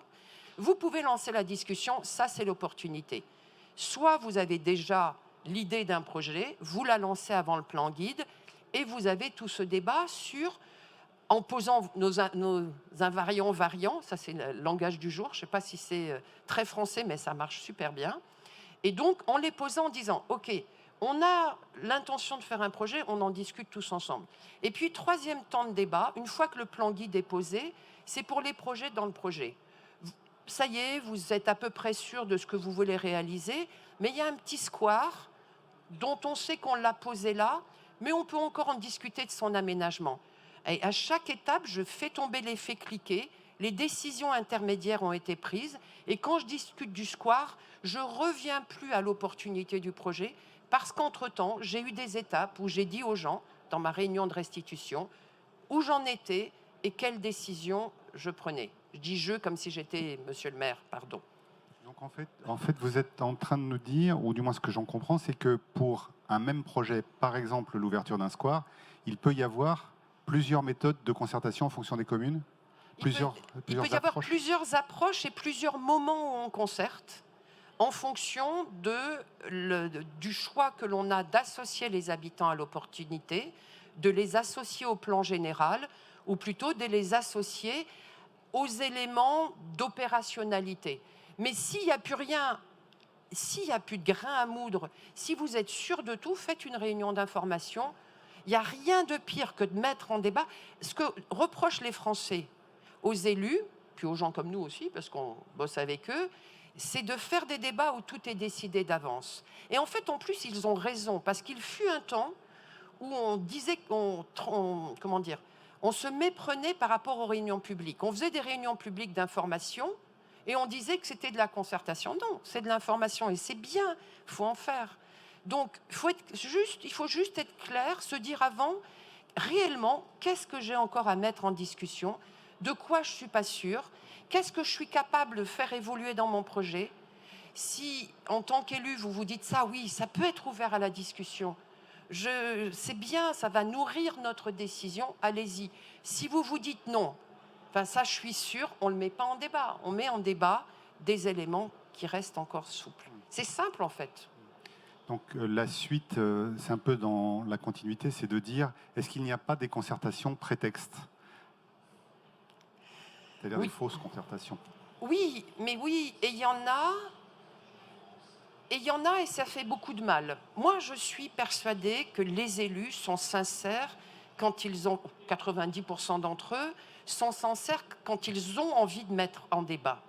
Vous pouvez lancer la discussion, ça c'est l'opportunité. Soit vous avez déjà l'idée d'un projet, vous la lancez avant le plan guide, et vous avez tout ce débat sur... en posant nos invariants variants, ça c'est le langage du jour, je ne sais pas si c'est très français, mais ça marche super bien. Et donc, en les posant en disant, OK, on a l'intention de faire un projet, on en discute tous ensemble. Et puis, troisième temps de débat, une fois que le plan guide est posé, c'est pour les projets dans le projet. Ça y est, vous êtes à peu près sûr de ce que vous voulez réaliser, mais il y a un petit square dont on sait qu'on l'a posé là, mais on peut encore en discuter de son aménagement. Et à chaque étape, je fais tomber l'effet cliquet, les décisions intermédiaires ont été prises, et quand je discute du square, je ne reviens plus à l'opportunité du projet, parce qu'entre-temps, j'ai eu des étapes où j'ai dit aux gens, dans ma réunion de restitution, où j'en étais et quelles décisions je prenais. Je dis « je » comme si j'étais monsieur le maire, pardon. Donc en fait, vous êtes en train de nous dire, ou du moins ce que j'en comprends, c'est que pour un même projet, par exemple l'ouverture d'un square, il peut y avoir plusieurs méthodes de concertation en fonction des communes. Il peut y avoir plusieurs approches et plusieurs moments où on concerte en fonction du choix que l'on a d'associer les habitants à l'opportunité, de les associer au plan général, ou plutôt de les associer aux éléments d'opérationnalité. Mais s'il n'y a plus rien, s'il n'y a plus de grain à moudre, si vous êtes sûr de tout, faites une réunion d'information. Il n'y a rien de pire que de mettre en débat. Ce que reprochent les Français aux élus, puis aux gens comme nous aussi, parce qu'on bosse avec eux, c'est de faire des débats où tout est décidé d'avance. Et en fait, en plus, ils ont raison, parce qu'il fut un temps où on disait qu'on se méprenait par rapport aux réunions publiques. On faisait des réunions publiques d'information et on disait que c'était de la concertation. Non, c'est de l'information et c'est bien, il faut en faire. Donc, il faut juste être clair, se dire avant, réellement, qu'est-ce que j'ai encore à mettre en discussion? De quoi je ne suis pas sûre? Qu'est-ce que je suis capable de faire évoluer dans mon projet? Si, en tant qu'élu, vous vous dites ça, oui, ça peut être ouvert à la discussion. C'est bien, ça va nourrir notre décision, allez-y. Si vous vous dites non, enfin ça je suis sûre, on ne le met pas en débat. On met en débat des éléments qui restent encore souples. C'est simple en fait. Donc la suite, c'est un peu dans la continuité, c'est de dire, est-ce qu'il n'y a pas des concertations prétextes? C'est-à-dire oui. Des fausses concertations. Oui, mais oui, et il y en a... et ça fait beaucoup de mal. Moi, je suis persuadée que les élus sont sincères quand ils ont, 90% d'entre eux, sont sincères quand ils ont envie de mettre en débat.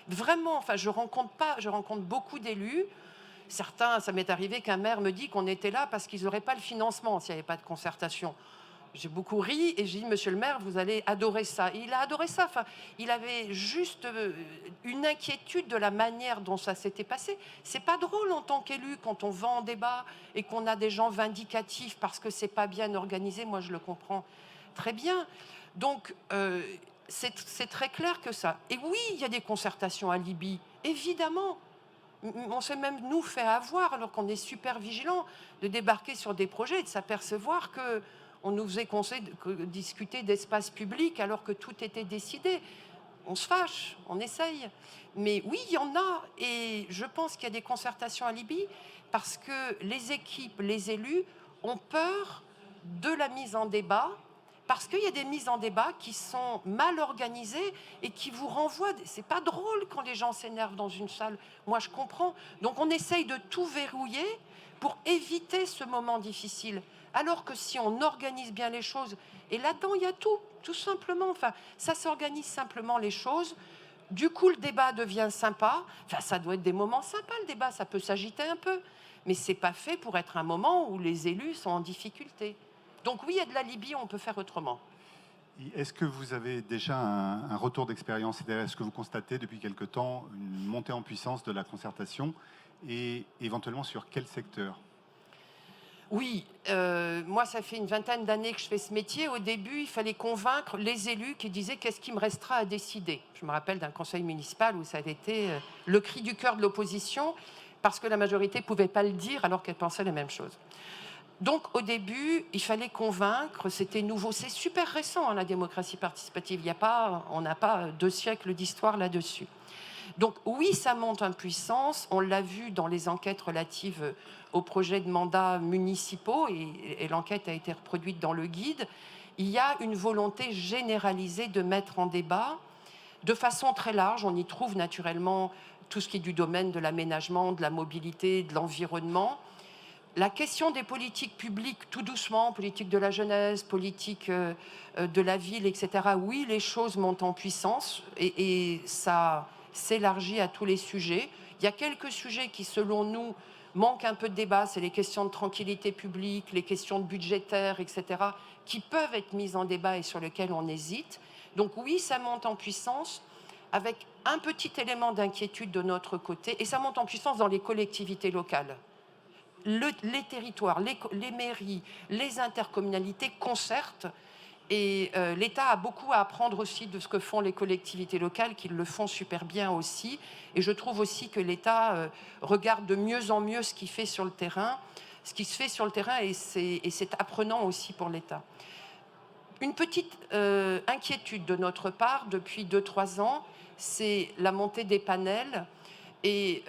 Vraiment, enfin, je rencontre beaucoup d'élus. Certains, ça m'est arrivé qu'un maire me dit qu'on était là parce qu'ils n'auraient pas le financement s'il n'y avait pas de concertation. J'ai beaucoup ri et j'ai dit, monsieur le maire, vous allez adorer ça. Et il a adoré ça. Enfin, il avait juste une inquiétude de la manière dont ça s'était passé. C'est pas drôle en tant qu'élu quand on va en débat et qu'on a des gens vindicatifs parce que c'est pas bien organisé. Moi, je le comprends très bien. Donc, c'est très clair que ça. Et oui, il y a des concertations à Libye, évidemment. On s'est même, nous, fait avoir, alors qu'on est super vigilants, de débarquer sur des projets et de s'apercevoir que on nous faisait discuter d'espace public alors que tout était décidé. On se fâche, on essaye. Mais oui, il y en a. Et je pense qu'il y a des concertations à Libye parce que les équipes, les élus ont peur de la mise en débat, parce qu'il y a des mises en débat qui sont mal organisées et qui vous renvoient... C'est pas drôle quand les gens s'énervent dans une salle. Moi, je comprends. Donc, on essaye de tout verrouiller pour éviter ce moment difficile. Alors que si on organise bien les choses, et là-dedans, il y a tout simplement, enfin, ça s'organise simplement les choses. Du coup, le débat devient sympa. Enfin, ça doit être des moments sympas, le débat, ça peut s'agiter un peu. Mais c'est pas fait pour être un moment où les élus sont en difficulté. Donc oui, il y a de l'alibi, on peut faire autrement. Est-ce que vous avez déjà un retour d'expérience? C'est-à-dire, est-ce que vous constatez depuis quelque temps une montée en puissance de la concertation et éventuellement sur quel secteur? Oui, moi, ça fait une vingtaine d'années que je fais ce métier. Au début, il fallait convaincre les élus qui disaient qu'est-ce qui me restera à décider. Je me rappelle d'un conseil municipal où ça a été le cri du cœur de l'opposition parce que la majorité ne pouvait pas le dire alors qu'elle pensait les mêmes choses. Donc, au début, il fallait convaincre, c'était nouveau. C'est super récent, hein, la démocratie participative. On n'a pas 2 siècles d'histoire là-dessus. Donc, oui, ça monte en puissance. On l'a vu dans les enquêtes relatives aux projets de mandats municipaux, et l'enquête a été reproduite dans le guide. Il y a une volonté généralisée de mettre en débat de façon très large. On y trouve naturellement tout ce qui est du domaine de l'aménagement, de la mobilité, de l'environnement. La question des politiques publiques, tout doucement, politique de la jeunesse, politique de la ville, etc. Oui, les choses montent en puissance et ça s'élargit à tous les sujets. Il y a quelques sujets qui, selon nous, manquent un peu de débat. C'est les questions de tranquillité publique, les questions budgétaires, etc., qui peuvent être mises en débat et sur lesquelles on hésite. Donc oui, ça monte en puissance avec un petit élément d'inquiétude de notre côté et ça monte en puissance dans les collectivités locales. Les territoires, les mairies, les intercommunalités concertent et l'État a beaucoup à apprendre aussi de ce que font les collectivités locales, qui le font super bien aussi. Et je trouve aussi que l'État regarde de mieux en mieux ce qui se fait sur le terrain, et c'est apprenant aussi pour l'État. Une petite inquiétude de notre part depuis 2-3 ans, c'est la montée des panels. Et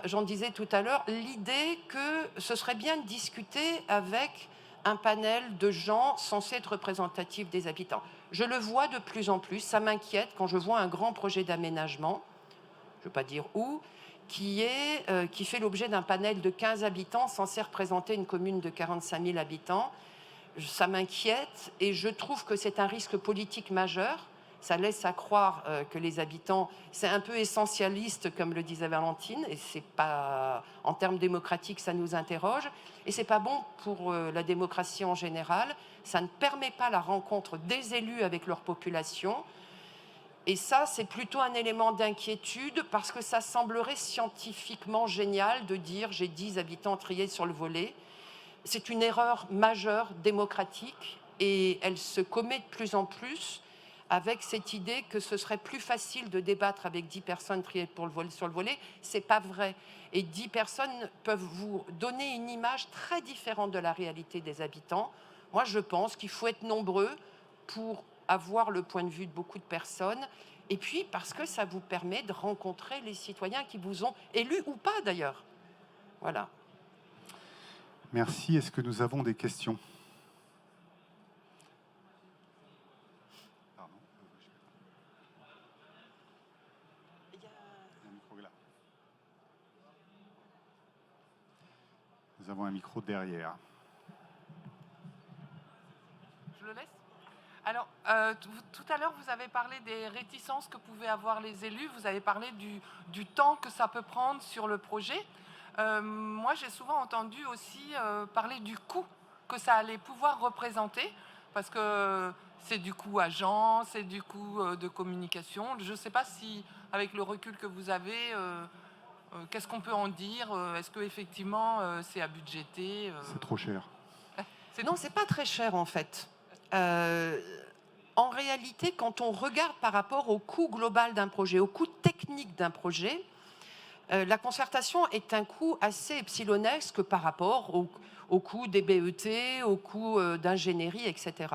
j'en disais tout à l'heure, l'idée que ce serait bien de discuter avec un panel de gens censés être représentatifs des habitants. Je le vois de plus en plus, ça m'inquiète quand je vois un grand projet d'aménagement, je ne veux pas dire où, qui fait l'objet d'un panel de 15 habitants censé représenter une commune de 45 000 habitants. Ça m'inquiète et je trouve que c'est un risque politique majeur. Ça laisse à croire que les habitants, c'est un peu essentialiste, comme le disait Valentine, et c'est pas, en termes démocratiques, ça nous interroge, et c'est pas bon pour la démocratie en général. Ça ne permet pas la rencontre des élus avec leur population, et ça, c'est plutôt un élément d'inquiétude, parce que ça semblerait scientifiquement génial de dire j'ai 10 habitants triés sur le volet. C'est une erreur majeure démocratique, et elle se commet de plus en plus, avec cette idée que ce serait plus facile de débattre avec 10 personnes triées sur le volet. C'est pas vrai. Et 10 personnes peuvent vous donner une image très différente de la réalité des habitants. Moi, je pense qu'il faut être nombreux pour avoir le point de vue de beaucoup de personnes. Et puis, parce que ça vous permet de rencontrer les citoyens qui vous ont élus ou pas, d'ailleurs. Voilà. Merci. Est-ce que nous avons des questions? Nous avons un micro derrière. Je le laisse. Alors, tout à l'heure, vous avez parlé des réticences que pouvaient avoir les élus. Vous avez parlé du temps que ça peut prendre sur le projet. Moi, j'ai souvent entendu aussi parler du coût que ça allait pouvoir représenter, parce que c'est du coût agent, c'est du coût de communication. Je ne sais pas si, avec le recul que vous avez, qu'est-ce qu'on peut en dire? Est-ce qu'effectivement, c'est à budgéter? C'est trop cher. Non, c'est pas très cher en fait. En réalité, quand on regarde par rapport au coût global d'un projet, au coût technique d'un projet, la concertation est un coût assez epsilonesque par rapport au coût des BET, au coût d'ingénierie, etc.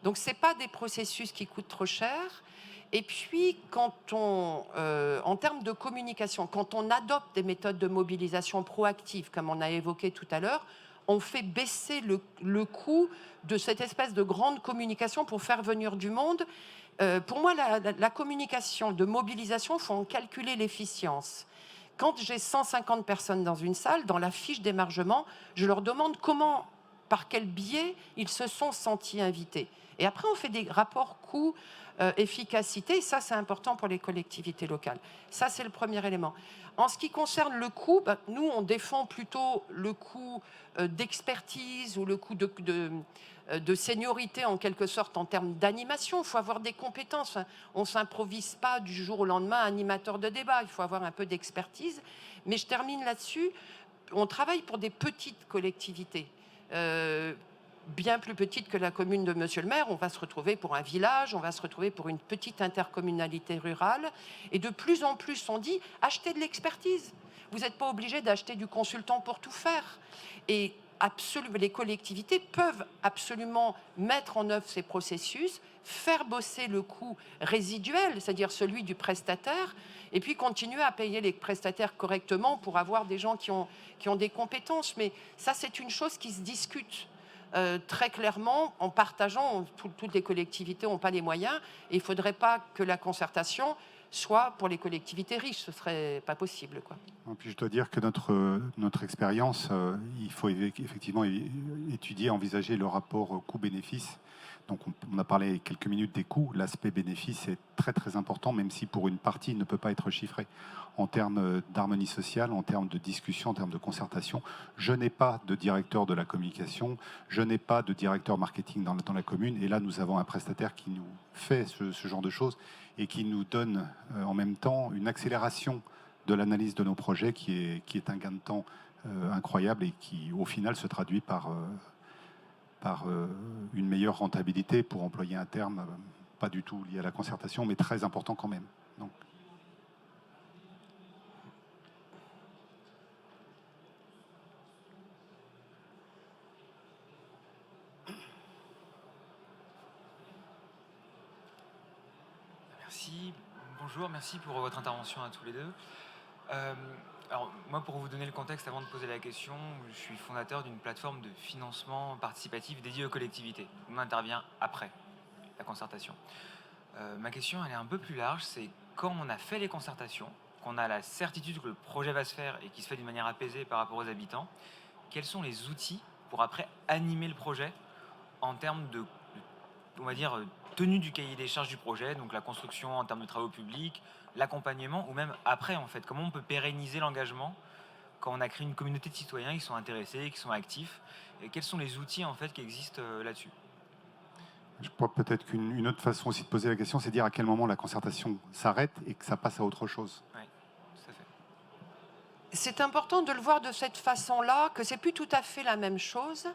Donc, ce n'est pas des processus qui coûtent trop cher. Et puis, en termes de communication, quand on adopte des méthodes de mobilisation proactive, comme on a évoqué tout à l'heure, on fait baisser le coût de cette espèce de grande communication pour faire venir du monde. Pour moi, la communication de mobilisation, il faut en calculer l'efficience. Quand j'ai 150 personnes dans une salle, dans la fiche d'émargement, je leur demande par quel biais ils se sont sentis invités. Et après, on fait des rapports coûts, efficacité. Ça, c'est important pour les collectivités locales. Ça, c'est le premier élément. En ce qui concerne le coût, nous, on défend plutôt le coût d'expertise ou le coût de seniorité, en quelque sorte, en termes d'animation. Il faut avoir des compétences. On ne s'improvise pas du jour au lendemain animateur de débat. Il faut avoir un peu d'expertise. Mais je termine là-dessus. On travaille pour des petites collectivités. Bien plus petite que la commune de Monsieur le maire, on va se retrouver pour un village, on va se retrouver pour une petite intercommunalité rurale. Et de plus en plus, on dit, achetez de l'expertise. Vous n'êtes pas obligé d'acheter du consultant pour tout faire. Et les collectivités peuvent absolument mettre en œuvre ces processus, faire bosser le coût résiduel, c'est-à-dire celui du prestataire, et puis continuer à payer les prestataires correctement pour avoir des gens qui ont des compétences. Mais ça, c'est une chose qui se discute. Très clairement, en partageant, toutes les collectivités n'ont pas les moyens, et il ne faudrait pas que la concertation soit pour les collectivités riches, ce ne serait pas possible, quoi. Et puis je dois dire que notre expérience, il faut effectivement étudier, envisager le rapport coût-bénéfice. Donc on a parlé quelques minutes des coûts, l'aspect bénéfice est très très important, même si pour une partie il ne peut pas être chiffré. En termes d'harmonie sociale, en termes de discussion, en termes de concertation, je n'ai pas de directeur de la communication, je n'ai pas de directeur marketing dans la commune, et là nous avons un prestataire qui nous fait ce genre de choses et qui nous donne en même temps une accélération de l'analyse de nos projets qui est un gain de temps incroyable et qui au final se traduit par une meilleure rentabilité, pour employer un terme pas du tout lié à la concertation, mais très important quand même. Donc. Merci, bonjour, merci pour votre intervention à tous les deux. Alors, moi, pour vous donner le contexte, avant de poser la question, je suis fondateur d'une plateforme de financement participatif dédiée aux collectivités. On intervient après la concertation. Ma question, elle est un peu plus large. C'est quand on a fait les concertations, qu'on a la certitude que le projet va se faire et qu'il se fait d'une manière apaisée par rapport aux habitants, quels sont les outils pour après animer le projet en termes de on va dire, tenue du cahier des charges du projet, donc la construction en termes de travaux publics, l'accompagnement, ou même après, en fait, comment on peut pérenniser l'engagement quand on a créé une communauté de citoyens qui sont intéressés, qui sont actifs, et quels sont les outils, en fait, qui existent là-dessus? Je crois peut-être qu'une autre façon aussi de poser la question, c'est de dire à quel moment la concertation s'arrête et que ça passe à autre chose. Oui, tout à fait. C'est important de le voir de cette façon-là, que c'est plus tout à fait la même chose.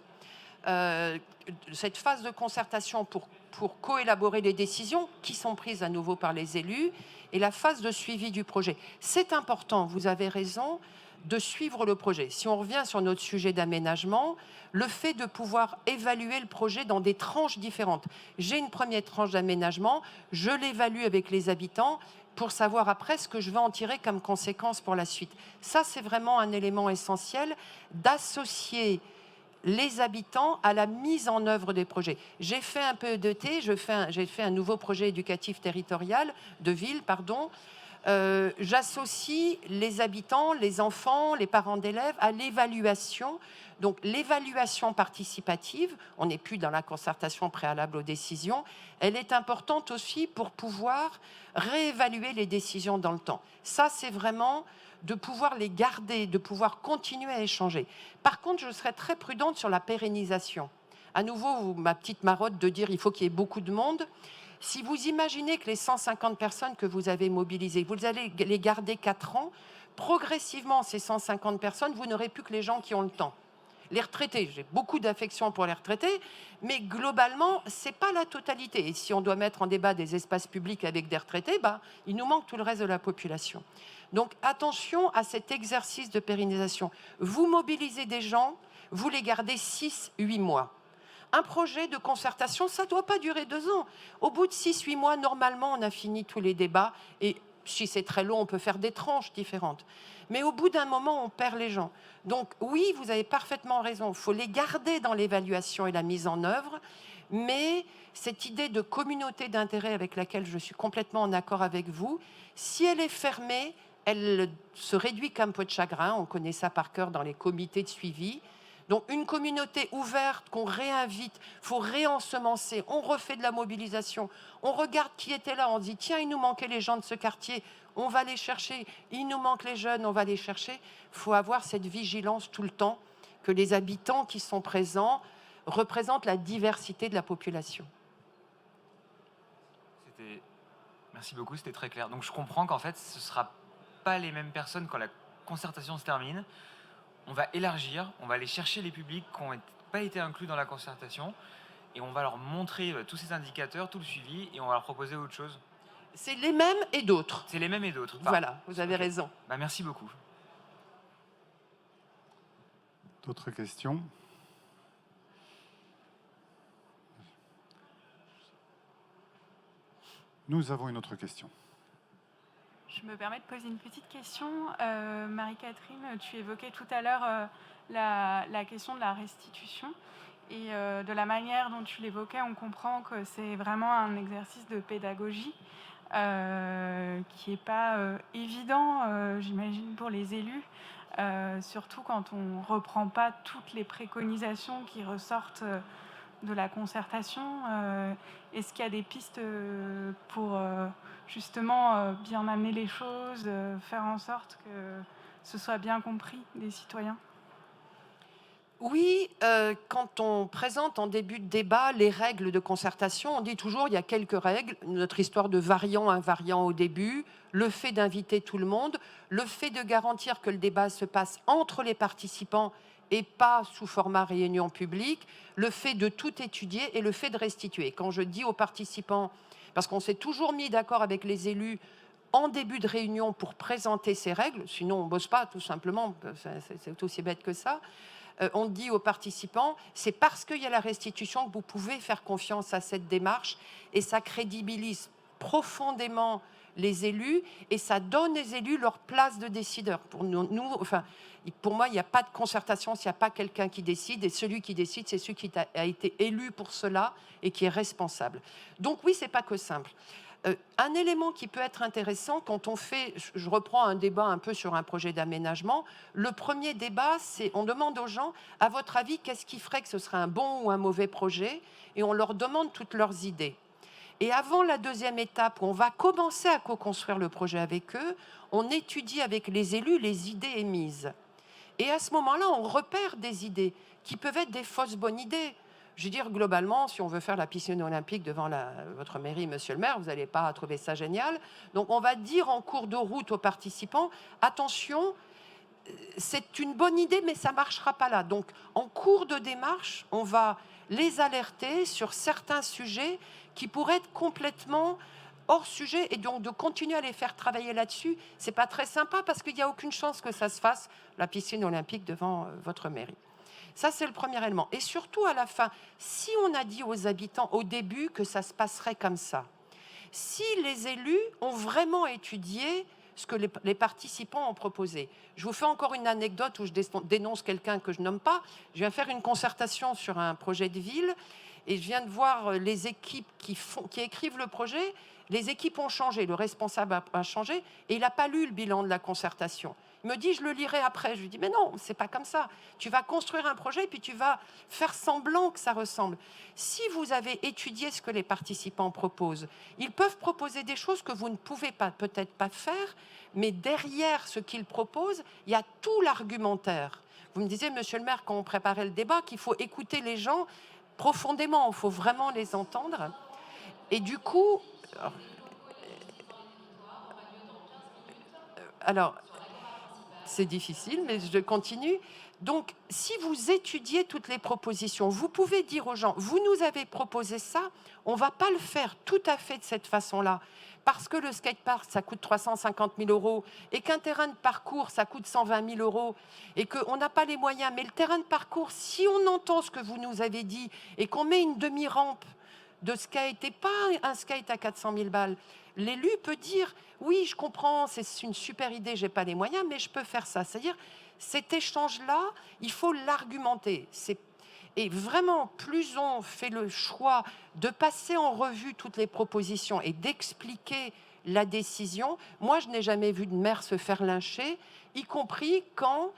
Cette phase de concertation pour coélaborer les décisions qui sont prises à nouveau par les élus et la phase de suivi du projet. C'est important, vous avez raison, de suivre le projet. Si on revient sur notre sujet d'aménagement, le fait de pouvoir évaluer le projet dans des tranches différentes. J'ai une première tranche d'aménagement, je l'évalue avec les habitants pour savoir après ce que je vais en tirer comme conséquence pour la suite. Ça, c'est vraiment un élément essentiel d'associer les habitants à la mise en œuvre des projets. J'ai fait un peu d'ET, j'ai fait un nouveau projet éducatif territorial de ville, pardon. J'associe les habitants, les enfants, les parents d'élèves à l'évaluation. Donc l'évaluation participative, on n'est plus dans la concertation préalable aux décisions, elle est importante aussi pour pouvoir réévaluer les décisions dans le temps. Ça, c'est vraiment de pouvoir les garder, de pouvoir continuer à échanger. Par contre, je serais très prudente sur la pérennisation. À nouveau, ma petite marotte de dire il faut qu'il y ait beaucoup de monde. Si vous imaginez que les 150 personnes que vous avez mobilisées, vous allez les garder 4 ans, progressivement, ces 150 personnes, vous n'aurez plus que les gens qui ont le temps. Les retraités, j'ai beaucoup d'affection pour les retraités, mais globalement, ce n'est pas la totalité. Et si on doit mettre en débat des espaces publics avec des retraités, il nous manque tout le reste de la population. Donc attention à cet exercice de pérennisation. Vous mobilisez des gens, vous les gardez 6-8 mois. Un projet de concertation, ça ne doit pas durer 2 ans. Au bout de 6-8 mois, normalement, on a fini tous les débats. Et si c'est très long, on peut faire des tranches différentes. Mais au bout d'un moment, on perd les gens. Donc oui, vous avez parfaitement raison. Il faut les garder dans l'évaluation et la mise en œuvre. Mais cette idée de communauté d'intérêt avec laquelle je suis complètement en accord avec vous, si elle est fermée, elle se réduit comme peau de chagrin. On connaît ça par cœur dans les comités de suivi. Donc une communauté ouverte qu'on réinvite, il faut réensemencer, on refait de la mobilisation, on regarde qui était là, on dit tiens, il nous manquait les gens de ce quartier, on va les chercher, il nous manque les jeunes, on va les chercher. Il faut avoir cette vigilance tout le temps, que les habitants qui sont présents représentent la diversité de la population. Merci beaucoup, c'était très clair. Donc je comprends qu'en fait, ce ne sera pas les mêmes personnes quand la concertation se termine. On va élargir, on va aller chercher les publics qui n'ont pas été inclus dans la concertation et on va leur montrer tous ces indicateurs, tout le suivi et on va leur proposer autre chose. C'est les mêmes et d'autres. C'est les mêmes et d'autres. Voilà, vous avez raison. Bah, merci beaucoup. D'autres questions? Nous avons une autre question. Je me permets de poser une petite question. Marie-Catherine, tu évoquais tout à l'heure la question de la restitution. Et de la manière dont tu l'évoquais, on comprend que c'est vraiment un exercice de pédagogie qui n'est pas évident, j'imagine, pour les élus. Surtout quand on ne reprend pas toutes les préconisations qui ressortent de la concertation. Est-ce qu'il y a des pistes pour justement bien amener les choses, faire en sorte que ce soit bien compris des citoyens? Oui, quand on présente en début de débat les règles de concertation, on dit toujours il y a quelques règles. Notre histoire de variant, invariant au début, le fait d'inviter tout le monde, le fait de garantir que le débat se passe entre les participants et pas sous format réunion publique, le fait de tout étudier et le fait de restituer. Quand je dis aux participants, parce qu'on s'est toujours mis d'accord avec les élus en début de réunion pour présenter ces règles, sinon on ne bosse pas tout simplement, c'est aussi bête que ça, on dit aux participants, c'est parce qu'il y a la restitution que vous pouvez faire confiance à cette démarche et ça crédibilise profondément les élus et ça donne aux élus leur place de décideur. Pour moi, il n'y a pas de concertation s'il n'y a pas quelqu'un qui décide et celui qui décide, c'est celui qui a été élu pour cela et qui est responsable. Donc oui, c'est pas que simple. Un élément qui peut être intéressant quand on fait, je reprends un débat un peu sur un projet d'aménagement, le premier débat, c'est on demande aux gens, à votre avis, qu'est-ce qui ferait que ce serait un bon ou un mauvais projet, et on leur demande toutes leurs idées. Et avant la deuxième étape, où on va commencer à co-construire le projet avec eux, on étudie avec les élus les idées émises. Et à ce moment-là, on repère des idées qui peuvent être des fausses bonnes idées. Je veux dire, globalement, si on veut faire la piscine olympique devant votre mairie, monsieur le maire, vous n'allez pas trouver ça génial. Donc, on va dire en cours de route aux participants, attention, c'est une bonne idée, mais ça ne marchera pas là. Donc, en cours de démarche, on va les alerter sur certains sujets qui pourraient être complètement hors sujet. Et donc, de continuer à les faire travailler là-dessus, ce n'est pas très sympa parce qu'il n'y a aucune chance que ça se fasse, la piscine olympique devant votre mairie. Ça, c'est le premier élément. Et surtout, à la fin, si on a dit aux habitants au début que ça se passerait comme ça, si les élus ont vraiment étudié ce que les participants ont proposé. Je vous fais encore une anecdote où je dénonce quelqu'un que je nomme pas. Je viens faire une concertation sur un projet de ville et je viens de voir les équipes qui écrivent le projet. Les équipes ont changé, le responsable a changé et il n'a pas lu le bilan de la concertation. Il me dit, je le lirai après. Je lui dis, mais non, c'est pas comme ça. Tu vas construire un projet, puis tu vas faire semblant que ça ressemble. Si vous avez étudié ce que les participants proposent, ils peuvent proposer des choses que vous ne pouvez peut-être pas faire, mais derrière ce qu'ils proposent, il y a tout l'argumentaire. Vous me disiez, monsieur le maire, quand on préparait le débat, qu'il faut écouter les gens profondément. Il faut vraiment les entendre. Et du coup... Alors... C'est difficile, mais je continue. Donc, si vous étudiez toutes les propositions, vous pouvez dire aux gens, vous nous avez proposé ça, on ne va pas le faire tout à fait de cette façon-là, parce que le skatepark, ça coûte 350 000 € et qu'un terrain de parcours, ça coûte 120 000 € et qu'on n'a pas les moyens. Mais le terrain de parcours, si on entend ce que vous nous avez dit et qu'on met une demi-rampe de skate et pas un skate à 400 000 balles, l'élu peut dire oui, je comprends, c'est une super idée, j'ai pas les moyens, mais je peux faire ça. C'est-à-dire cet échange-là, il faut l'argumenter. Et vraiment, plus on fait le choix de passer en revue toutes les propositions et d'expliquer la décision, moi, je n'ai jamais vu de maire se faire lyncher, y compris quand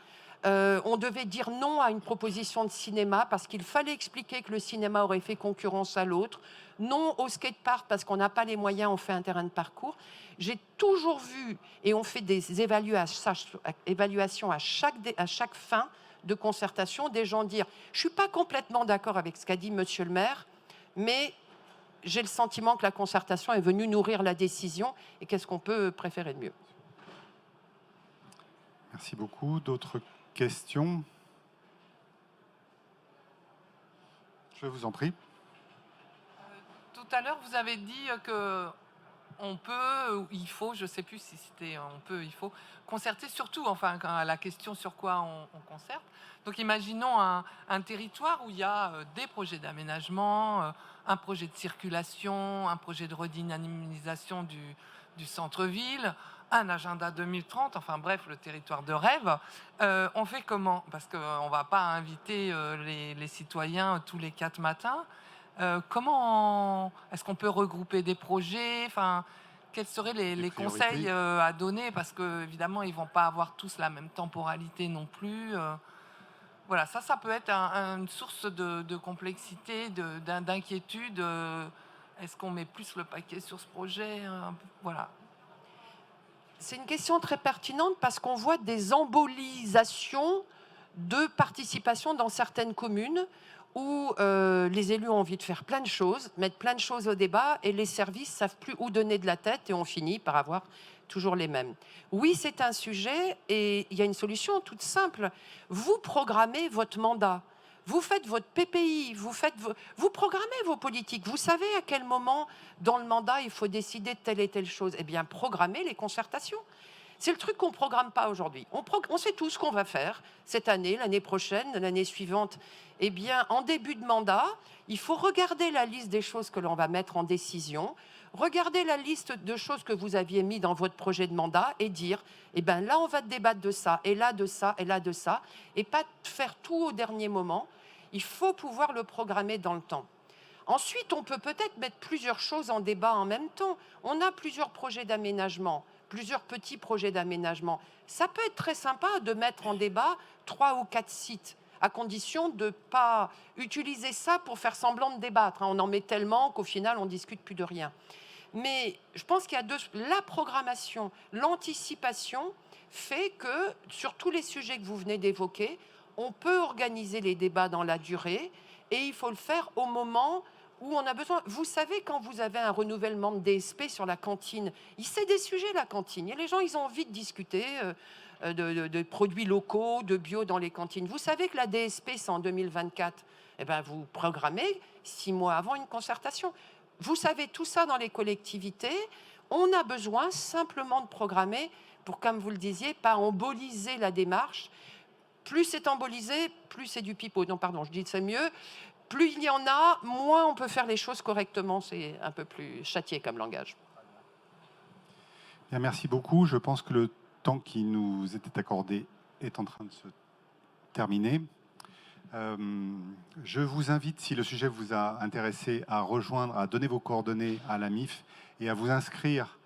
on devait dire non à une proposition de cinéma parce qu'il fallait expliquer que le cinéma aurait fait concurrence à l'autre, non au skatepark parce qu'on n'a pas les moyens, on fait un terrain de parcours. J'ai toujours vu, et on fait des évaluations à chaque fin de concertation, des gens dire « je ne suis pas complètement d'accord avec ce qu'a dit monsieur le maire, mais j'ai le sentiment que la concertation est venue nourrir la décision et qu'est-ce qu'on peut préférer de mieux ?» Merci beaucoup. D'autres questions? Je vous en prie. Tout à l'heure, vous avez dit que on peut, ou il faut, je ne sais plus si c'était on peut, il faut, concerter surtout, enfin, la question sur quoi on concerte. Donc imaginons un territoire où il y a des projets d'aménagement, un projet de circulation, un projet de redynamisation du centre-ville, un agenda 2030, enfin bref, le territoire de rêve. On fait comment? Parce qu'on ne va pas inviter les citoyens tous les 4 matins. Comment est-ce qu'on peut regrouper des projets? Enfin, quels seraient les conseils à donner? Parce qu'évidemment, ils ne vont pas avoir tous la même temporalité non plus. Voilà, ça peut être une source de complexité, d'inquiétude. Est-ce qu'on met plus le paquet sur ce projet? Voilà. C'est une question très pertinente parce qu'on voit des embolisations de participation dans certaines communes où les élus ont envie de faire plein de choses, mettre plein de choses au débat et les services ne savent plus où donner de la tête et on finit par avoir toujours les mêmes. Oui, c'est un sujet et il y a une solution toute simple. Vous programmez votre mandat. Vous faites votre PPI, vous programmez vos politiques. Vous savez à quel moment, dans le mandat, il faut décider de telle et telle chose. Eh bien, programmez les concertations. C'est le truc qu'on ne programme pas aujourd'hui. On sait tout ce qu'on va faire cette année, l'année prochaine, l'année suivante. Eh bien, en début de mandat, il faut regarder la liste des choses que l'on va mettre en décision, regarder la liste de choses que vous aviez mis dans votre projet de mandat et dire, eh bien là, on va débattre de ça, et là de ça, et là de ça, et pas faire tout au dernier moment. Il faut pouvoir le programmer dans le temps. Ensuite, on peut peut-être mettre plusieurs choses en débat en même temps. On a plusieurs projets d'aménagement, plusieurs petits projets d'aménagement. Ça peut être très sympa de mettre en débat 3 ou 4 sites, à condition de ne pas utiliser ça pour faire semblant de débattre. On en met tellement qu'au final, on ne discute plus de rien. Mais je pense qu'il y a la programmation, l'anticipation fait que sur tous les sujets que vous venez d'évoquer, on peut organiser les débats dans la durée et il faut le faire au moment où on a besoin. Vous savez, quand vous avez un renouvellement de DSP sur la cantine, c'est des sujets, la cantine. Et les gens, ils ont envie de discuter de produits locaux, de bio dans les cantines. Vous savez que la DSP, c'est en 2024. Eh bien, vous programmez 6 mois avant une concertation. Vous savez tout ça dans les collectivités. On a besoin simplement de programmer pour, comme vous le disiez, pas emboliser la démarche. Plus c'est embolisé, plus c'est du pipeau. Non, pardon, je dis c'est mieux. Plus il y en a, moins on peut faire les choses correctement. C'est un peu plus châtié comme langage. Bien, merci beaucoup. Je pense que le temps qui nous était accordé est en train de se terminer. Je vous invite, si le sujet vous a intéressé, à rejoindre, à donner vos coordonnées à la MIF et à vous inscrire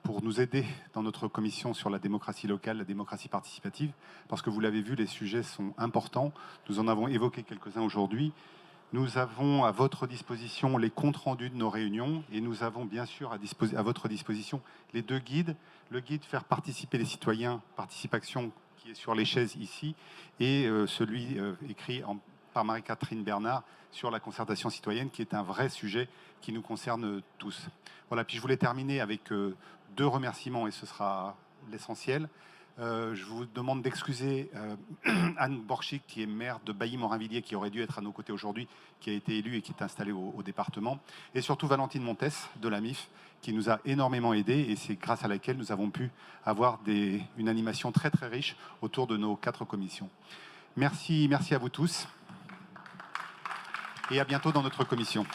pour nous aider dans notre commission sur la démocratie locale, la démocratie participative, parce que vous l'avez vu, les sujets sont importants. Nous en avons évoqué quelques-uns aujourd'hui. Nous avons à votre disposition les comptes rendus de nos réunions et nous avons bien sûr à votre disposition les 2 guides. Le guide Faire participer les citoyens, Participation, qui est sur les chaises ici, et celui écrit par Marie-Catherine Bernard sur la concertation citoyenne, qui est un vrai sujet qui nous concerne tous. Voilà, puis je voulais terminer avec 2 remerciements, et ce sera l'essentiel. Je vous demande d'excuser Anne Borchic, qui est maire de Bailly-Morinvilliers, qui aurait dû être à nos côtés aujourd'hui, qui a été élue et qui est installée au département. Et surtout Valentine Montes, de la MIF, qui nous a énormément aidés, et c'est grâce à laquelle nous avons pu avoir une animation très très riche autour de nos 4 commissions. Merci à vous tous, et à bientôt dans notre commission.